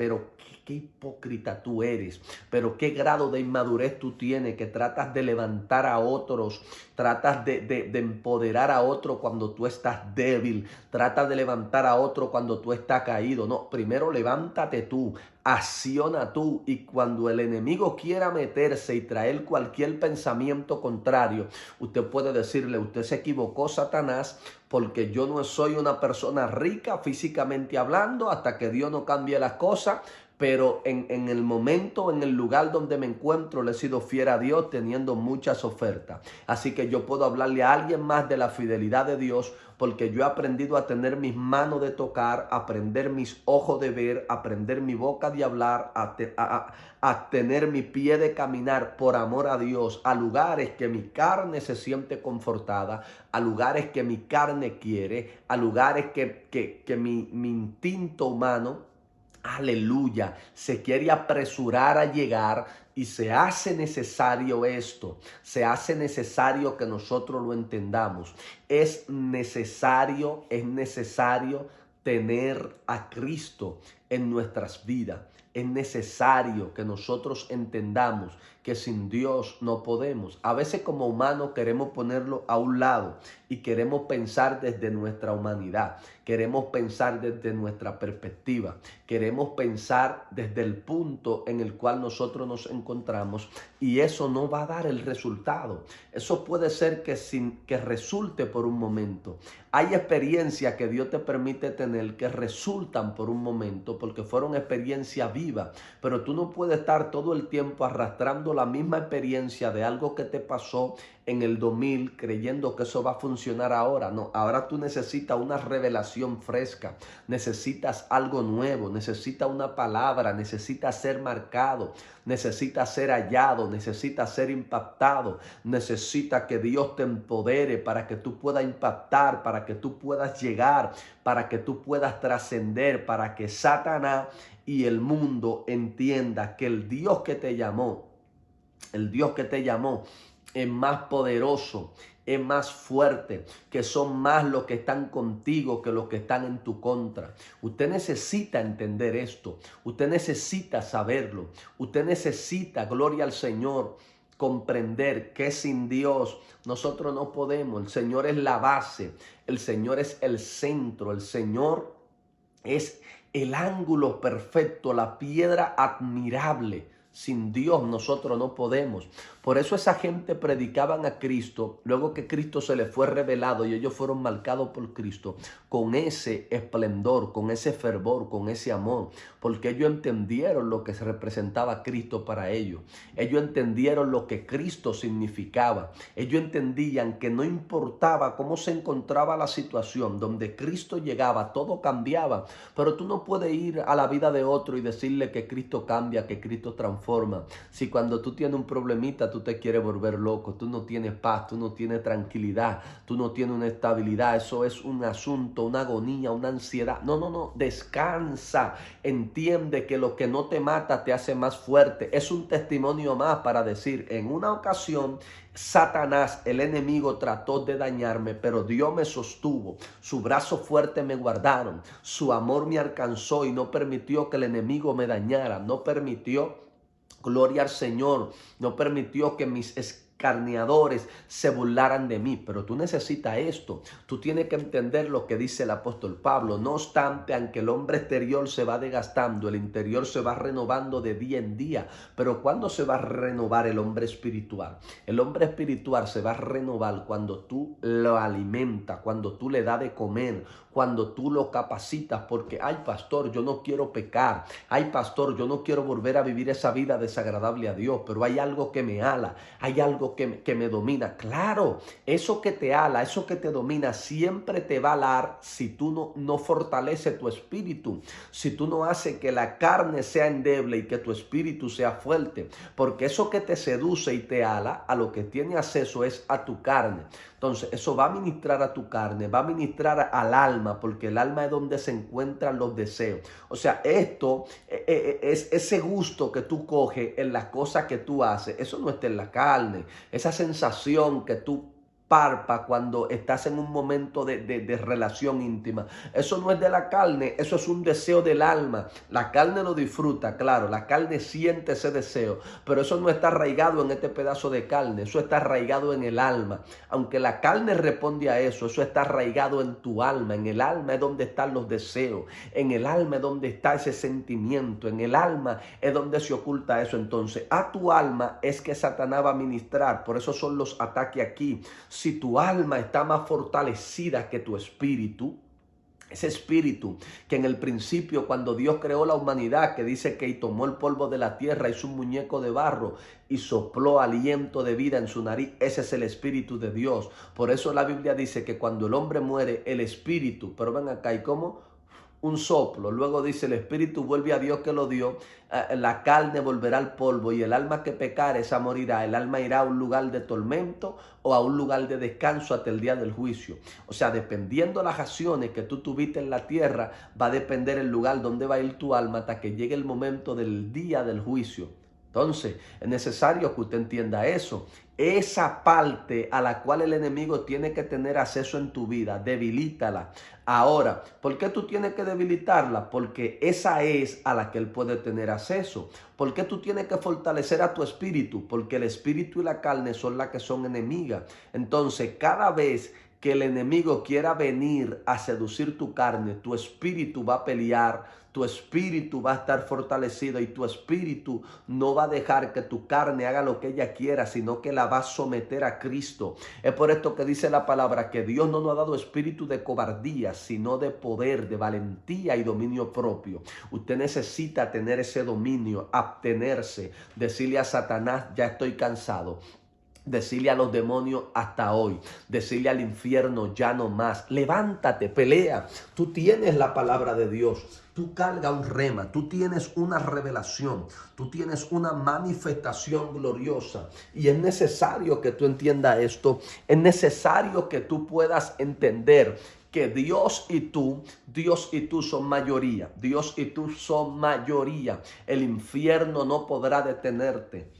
qué hipócrita tú eres, pero qué grado de inmadurez tú tienes, que tratas de levantar a otros, tratas de empoderar a otro cuando tú estás débil, tratas de levantar a otro cuando tú estás caído. No, primero levántate tú, acciona tú, y cuando el enemigo quiera meterse y traer cualquier pensamiento contrario, usted puede decirle, usted se equivocó, Satanás, porque yo no soy una persona rica físicamente hablando hasta que Dios no cambie las cosas, pero en el momento, en el lugar donde me encuentro, le he sido fiel a Dios teniendo muchas ofertas. Así que yo puedo hablarle a alguien más de la fidelidad de Dios, porque yo he aprendido a tener mis manos de tocar, a aprender mis ojos de ver, a aprender mi boca de hablar, a tener mi pie de caminar por amor a Dios, a lugares que mi carne se siente confortada, a lugares que mi carne quiere, a lugares que mi instinto humano, aleluya, se quiere apresurar a llegar, y se hace necesario esto, se hace necesario que nosotros lo entendamos. Es necesario tener a Cristo en nuestras vidas. Es necesario que nosotros entendamos que sin Dios no podemos. A veces como humanos queremos ponerlo a un lado y queremos pensar desde nuestra humanidad. queremos pensar desde nuestra perspectiva, queremos pensar desde el punto en el cual nosotros nos encontramos y eso no va a dar el resultado. Eso puede ser que resulte por un momento. Hay experiencias que Dios te permite tener que resultan por un momento porque fueron experiencias vivas, pero tú no puedes estar todo el tiempo arrastrando la misma experiencia de algo que te pasó en el 2000 creyendo que eso va a funcionar ahora. No, ahora tú necesitas una revelación fresca, necesitas algo nuevo, necesitas una palabra, necesitas ser marcado, necesitas ser hallado, necesitas ser impactado, necesitas que Dios te empodere para que tú puedas impactar, para que tú puedas llegar, para que tú puedas trascender, para que Satanás y el mundo entienda que el Dios que te llamó, es más poderoso, es más fuerte, que son más los que están contigo que los que están en tu contra. Usted necesita entender esto, usted necesita saberlo, usted necesita, gloria al Señor, comprender que sin Dios nosotros no podemos. El Señor es la base, el Señor es el centro, el Señor es el ángulo perfecto, la piedra admirable. Sin Dios nosotros no podemos. Por eso esa gente predicaban a Cristo, luego que Cristo se les fue revelado y ellos fueron marcados por Cristo, con ese esplendor, con ese fervor, con ese amor, porque ellos entendieron lo que se representaba Cristo para ellos. Ellos entendieron lo que Cristo significaba. Ellos entendían que no importaba cómo se encontraba la situación, donde Cristo llegaba, todo cambiaba. Pero tú no puedes ir a la vida de otro y decirle que Cristo cambia, que Cristo transforma. Si cuando tú tienes un problemita, tú te quieres volver loco, tú no tienes paz, tú no tienes tranquilidad, tú no tienes una estabilidad, eso es un asunto, una agonía, una ansiedad. No, descansa, entiende que lo que no te mata te hace más fuerte. Es un testimonio más para decir, en una ocasión Satanás, el enemigo, trató de dañarme, pero Dios me sostuvo, su brazo fuerte me guardaron, su amor me alcanzó y no permitió que el enemigo me dañara, no permitió, gloria al Señor, no permitió que mis escarneadores se burlaran de mí. Pero tú necesitas esto, tú tienes que entender lo que dice el apóstol Pablo. No obstante, aunque el hombre exterior se va desgastando, el interior se va renovando de día en día. Pero ¿cuándo se va a renovar el hombre espiritual? El hombre espiritual se va a renovar cuando tú lo alimentas, cuando tú le das de comer, cuando tú lo capacitas, porque ay pastor, yo no quiero pecar, ay pastor, yo no quiero volver a vivir esa vida desagradable a Dios, pero hay algo que me ala, hay algo que me domina. Claro, eso que te ala, eso que te domina siempre te va a alar si tú no fortaleces tu espíritu, si tú no haces que la carne sea endeble y que tu espíritu sea fuerte, porque eso que te seduce y te ala, a lo que tiene acceso es a tu carne. Entonces eso va a ministrar a tu carne, va a ministrar al alma, porque el alma es donde se encuentran los deseos. O sea, esto es ese gusto que tú coges en las cosas que tú haces, eso no está en la carne. Esa sensación que tú parpa cuando estás en un momento de relación íntima, eso no es de la carne, eso es un deseo del alma. La carne lo disfruta, claro, la carne siente ese deseo, pero eso no está arraigado en este pedazo de carne, eso está arraigado en el alma. Aunque la carne responde a eso, eso está arraigado en tu alma. En el alma es donde están los deseos, en el alma es donde está ese sentimiento, en el alma es donde se oculta eso. Entonces a tu alma es que Satanás va a ministrar, por eso son los ataques aquí. Si tu alma está más fortalecida que tu espíritu, ese espíritu que en el principio, cuando Dios creó la humanidad, que dice que tomó el polvo de la tierra, hizo un muñeco de barro y sopló aliento de vida en su nariz, ese es el espíritu de Dios. Por eso la Biblia dice que cuando el hombre muere, el espíritu, pero ven acá, ¿y cómo? Un soplo. Luego dice, el espíritu vuelve a Dios que lo dio, la carne volverá al polvo y el alma que pecare, esa morirá. El alma irá a un lugar de tormento o a un lugar de descanso hasta el día del juicio. O sea, dependiendo las acciones que tú tuviste en la tierra, va a depender el lugar donde va a ir tu alma hasta que llegue el momento del día del juicio. Entonces, es necesario que usted entienda eso. Esa parte a la cual el enemigo tiene que tener acceso en tu vida, debilítala. Ahora, ¿por qué tú tienes que debilitarla? Porque esa es a la que él puede tener acceso. ¿Por qué tú tienes que fortalecer a tu espíritu? Porque el espíritu y la carne son las que son enemigas. Entonces, cada vez que el enemigo quiera venir a seducir tu carne, tu espíritu va a pelear, tu espíritu va a estar fortalecido y tu espíritu no va a dejar que tu carne haga lo que ella quiera, sino que la va a someter a Cristo. Es por esto que dice la palabra que Dios no nos ha dado espíritu de cobardía, sino de poder, de valentía y dominio propio. Usted necesita tener ese dominio, abstenerse, decirle a Satanás, ya estoy cansado. Decirle a los demonios hasta hoy, decirle al infierno ya no más, levántate, pelea, tú tienes la palabra de Dios, tú cargas un rema, tú tienes una revelación, tú tienes una manifestación gloriosa y es necesario que tú entiendas esto, es necesario que tú puedas entender que Dios y tú son mayoría, Dios y tú son mayoría, el infierno no podrá detenerte.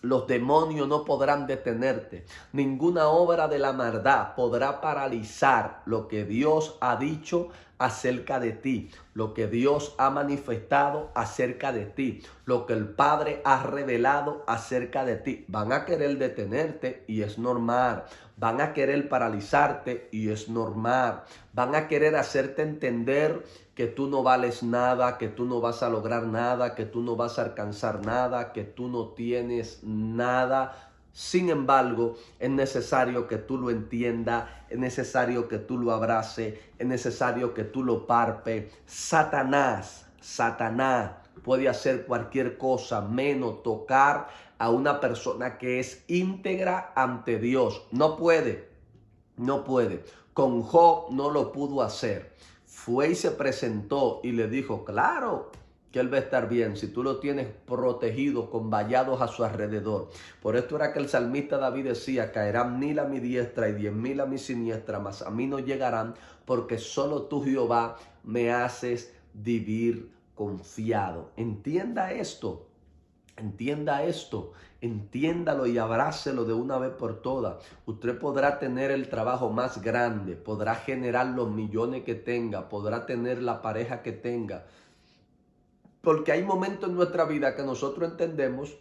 Los demonios no podrán detenerte. Ninguna obra de la maldad podrá paralizar lo que Dios ha dicho acerca de ti, lo que Dios ha manifestado acerca de ti, lo que el Padre ha revelado acerca de ti. Van a querer detenerte y es normal. Van a querer paralizarte y es normal. Van a querer hacerte entender que tú no vales nada, que tú no vas a lograr nada, que tú no vas a alcanzar nada, que tú no tienes nada. Sin embargo, es necesario que tú lo entiendas, es necesario que tú lo abraces, es necesario que tú lo parpes. Satanás puede hacer cualquier cosa menos tocar a una persona que es íntegra ante Dios. No puede. Con Job no lo pudo hacer. Fue y se presentó y le dijo, claro que él va a estar bien si tú lo tienes protegido con vallados a su alrededor. Por esto era que el salmista David decía, caerán 1000 a mi diestra y 10,000 a mi siniestra, mas a mí no llegarán, porque solo tú, Jehová, me haces vivir confiado. Entienda esto. Entiéndalo y abrácelo de una vez por todas. Usted podrá tener el trabajo más grande, podrá generar los millones que tenga, podrá tener la pareja que tenga. Porque hay momentos en nuestra vida que nosotros entendemos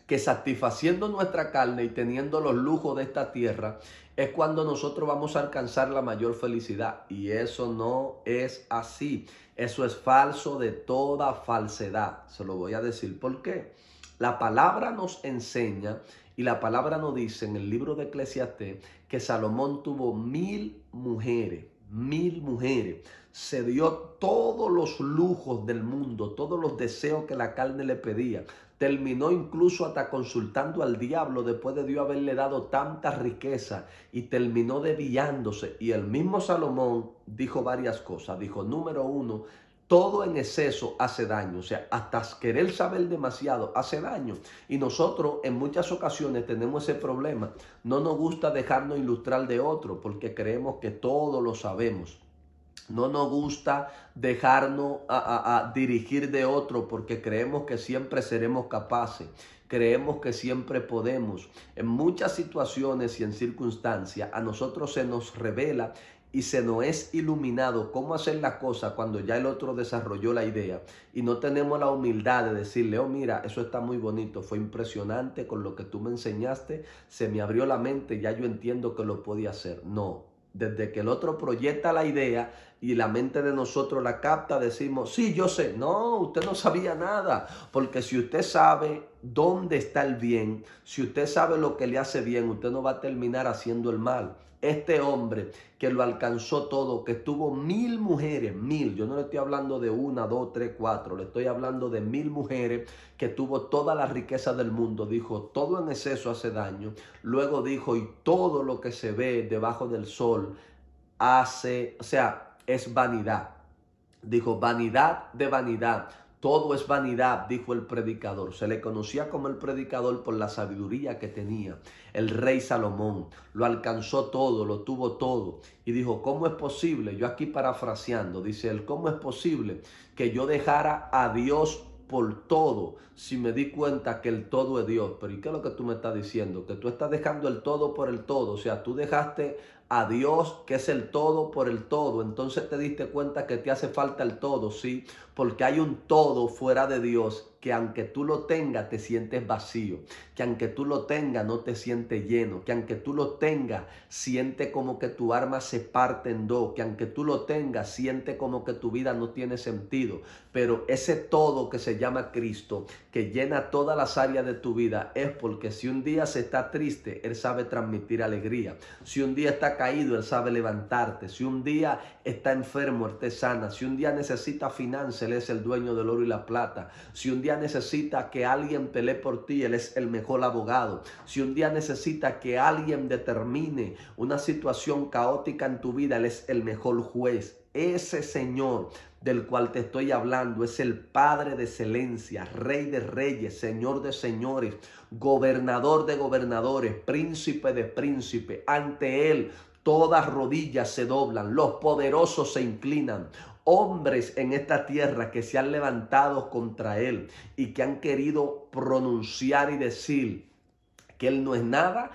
que satisfaciendo nuestra carne y teniendo los lujos de esta tierra es cuando nosotros vamos a alcanzar la mayor felicidad. Y eso no es así. Eso es falso de toda falsedad. Se lo voy a decir por qué. La palabra nos enseña y la palabra nos dice en el libro de Eclesiastés que Salomón tuvo 1000 mujeres. 1000 mujeres. Se dio todos los lujos del mundo, todos los deseos que la carne le pedía. Terminó incluso hasta consultando al diablo después de Dios haberle dado tanta riqueza y terminó desviándose. Y el mismo Salomón dijo varias cosas. Dijo, número 1, todo en exceso hace daño. O sea, hasta querer saber demasiado hace daño. Y nosotros en muchas ocasiones tenemos ese problema. No nos gusta dejarnos ilustrar de otro porque creemos que todo lo sabemos. No nos gusta dejarnos a dirigir de otro porque creemos que siempre seremos capaces. Creemos que siempre podemos. En muchas situaciones y en circunstancias a nosotros se nos revela y se nos es iluminado cómo hacer la cosa cuando ya el otro desarrolló la idea y no tenemos la humildad de decirle, oh mira, eso está muy bonito, fue impresionante con lo que tú me enseñaste, se me abrió la mente, ya yo entiendo que lo podía hacer. No. Desde que el otro proyecta la idea y la mente de nosotros la capta, decimos, sí, yo sé. No, usted no sabía nada. Porque si usted sabe dónde está el bien, si usted sabe lo que le hace bien, usted no va a terminar haciendo el mal. Este hombre que lo alcanzó todo, que tuvo 1000 mujeres, 1000, yo no le estoy hablando de 1, 2, 3, 4, le estoy hablando de 1000 mujeres, que tuvo toda la riqueza del mundo. Dijo, todo en exceso hace daño. Luego dijo, y todo lo que se ve debajo del sol hace, o sea, es vanidad. Dijo, vanidad de vanidad. Todo es vanidad, dijo el predicador. Se le conocía como el predicador por la sabiduría que tenía. El rey Salomón lo alcanzó todo, lo tuvo todo. Y dijo, ¿cómo es posible? Yo aquí parafraseando, dice él, ¿cómo es posible que yo dejara a Dios por todo si me di cuenta que el todo es Dios? Pero ¿y qué es lo que tú me estás diciendo? Que tú estás dejando el todo por el todo. O sea, tú dejaste a Dios, que es el todo por el todo. Entonces te diste cuenta que te hace falta el todo, ¿sí? Porque hay un todo fuera de Dios que aunque tú lo tengas te sientes vacío, que aunque tú lo tengas no te sientes lleno, que aunque tú lo tengas siente como que tu alma se parte en dos, que aunque tú lo tengas siente como que tu vida no tiene sentido. Pero ese todo que se llama Cristo, que llena todas las áreas de tu vida, es porque si un día se está triste, Él sabe transmitir alegría. Si un día está caído, Él sabe levantarte. Si un día está enfermo, Él te sana. Si un día necesita finanzas, Él es el dueño del oro y la plata. Si un día necesita que alguien pelee por ti, Él es el mejor abogado. Si un día necesita que alguien determine una situación caótica en tu vida, Él es el mejor juez. Ese Señor del cual te estoy hablando es el Padre de excelencia, Rey de reyes, Señor de señores, gobernador de gobernadores, príncipe de príncipes. Ante Él todas rodillas se doblan, los poderosos se inclinan. Hombres en esta tierra que se han levantado contra Él y que han querido pronunciar y decir que Él no es nada,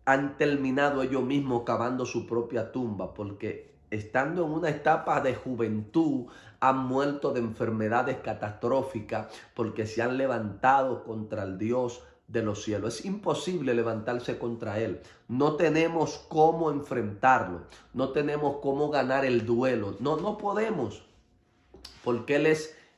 han terminado ellos mismos cavando su propia tumba, porque estando en una etapa de juventud han muerto de enfermedades catastróficas porque se han levantado contra el Dios de los cielos. Es imposible levantarse contra Él. No tenemos cómo enfrentarlo. No tenemos cómo ganar el duelo. No podemos, porque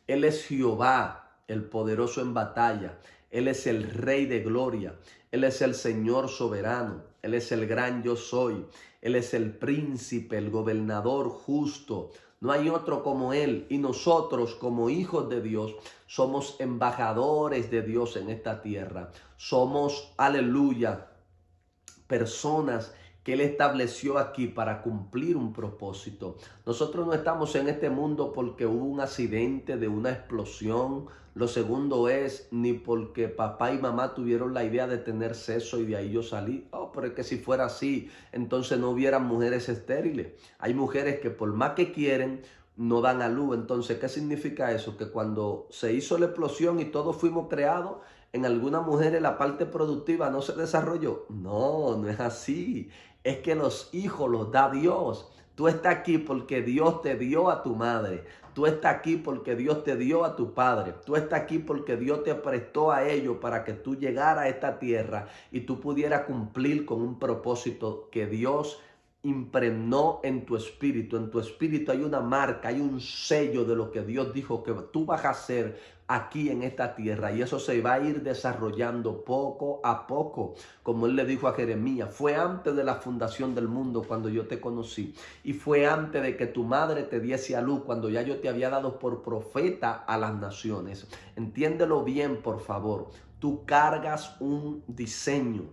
Él es Jehová, el poderoso en batalla. Él es el Rey de gloria. Él es el Señor soberano. Él es el gran yo soy. Él es el príncipe, el gobernador justo. No hay otro como Él. Y nosotros, como hijos de Dios, somos embajadores de Dios en esta tierra. Somos, aleluya, personas que Él estableció aquí para cumplir un propósito. Nosotros no estamos en este mundo porque hubo un accidente de una explosión. Lo segundo es ni porque papá y mamá tuvieron la idea de tener sexo y de ahí yo salí. Oh, pero es que si fuera así, entonces no hubieran mujeres estériles. Hay mujeres que por más que quieren, no dan a luz. Entonces, ¿qué significa eso? Que cuando se hizo la explosión y todos fuimos creados, en algunas mujeres la parte productiva no se desarrolló. No, no es así. Es que los hijos los da Dios. Tú estás aquí porque Dios te dio a tu madre. Tú estás aquí porque Dios te dio a tu padre. Tú estás aquí porque Dios te prestó a ellos para que tú llegaras a esta tierra y tú pudieras cumplir con un propósito que Dios impregnó en tu espíritu. En tu espíritu hay una marca, hay un sello de lo que Dios dijo que tú vas a hacer aquí en esta tierra, y eso se va a ir desarrollando poco a poco, como Él le dijo a Jeremías. Fue antes de la fundación del mundo cuando yo te conocí, y fue antes de que tu madre te diese a luz, cuando ya yo te había dado por profeta a las naciones. Entiéndelo bien, por favor. Tú cargas un diseño.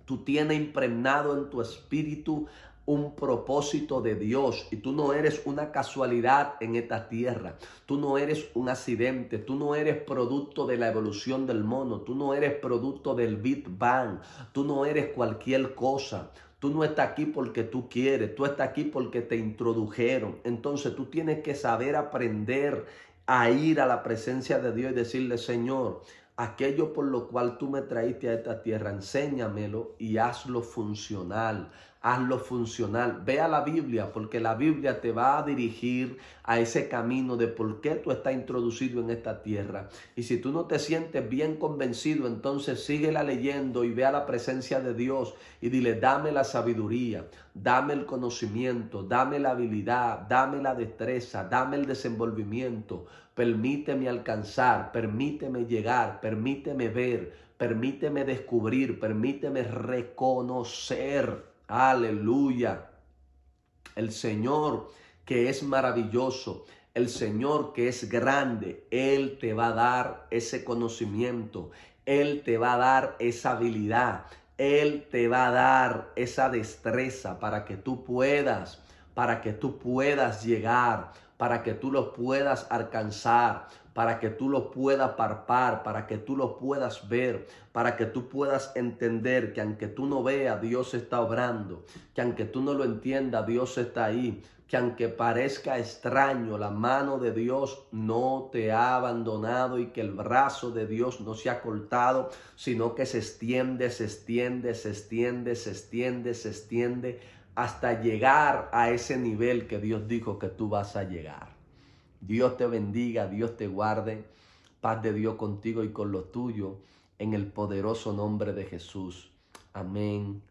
Tú tienes impregnado en tu espíritu un propósito de Dios, y tú no eres una casualidad en esta tierra. Tú no eres un accidente. Tú no eres producto de la evolución del mono. Tú no eres producto del Big Bang. Tú no eres cualquier cosa. Tú no estás aquí porque tú quieres. Tú estás aquí porque te introdujeron. Entonces tú tienes que saber aprender a ir a la presencia de Dios y decirle: Señor, aquello por lo cual tú me traíste a esta tierra, enséñamelo y hazlo funcional. Hazlo funcional. Ve a la Biblia, porque la Biblia te va a dirigir a ese camino de por qué tú estás introducido en esta tierra. Y si tú no te sientes bien convencido, entonces síguela leyendo y ve a la presencia de Dios y dile: dame la sabiduría, dame el conocimiento, dame la habilidad, dame la destreza, dame el desenvolvimiento. Permíteme alcanzar, permíteme llegar, permíteme ver, permíteme descubrir, permíteme reconocer. Aleluya. El Señor que es maravilloso, el Señor que es grande, Él te va a dar ese conocimiento, Él te va a dar esa habilidad, Él te va a dar esa destreza para que tú puedas llegar, para que tú los puedas alcanzar, para que tú los puedas palpar, para que tú los puedas ver, para que tú puedas entender que aunque tú no veas, Dios está obrando, que aunque tú no lo entiendas, Dios está ahí, que aunque parezca extraño, la mano de Dios no te ha abandonado y que el brazo de Dios no se ha cortado, sino que se extiende, se extiende, se extiende, se extiende, se extiende hasta llegar a ese nivel que Dios dijo que tú vas a llegar. Dios te bendiga, Dios te guarde, paz de Dios contigo y con los tuyos, en el poderoso nombre de Jesús. Amén.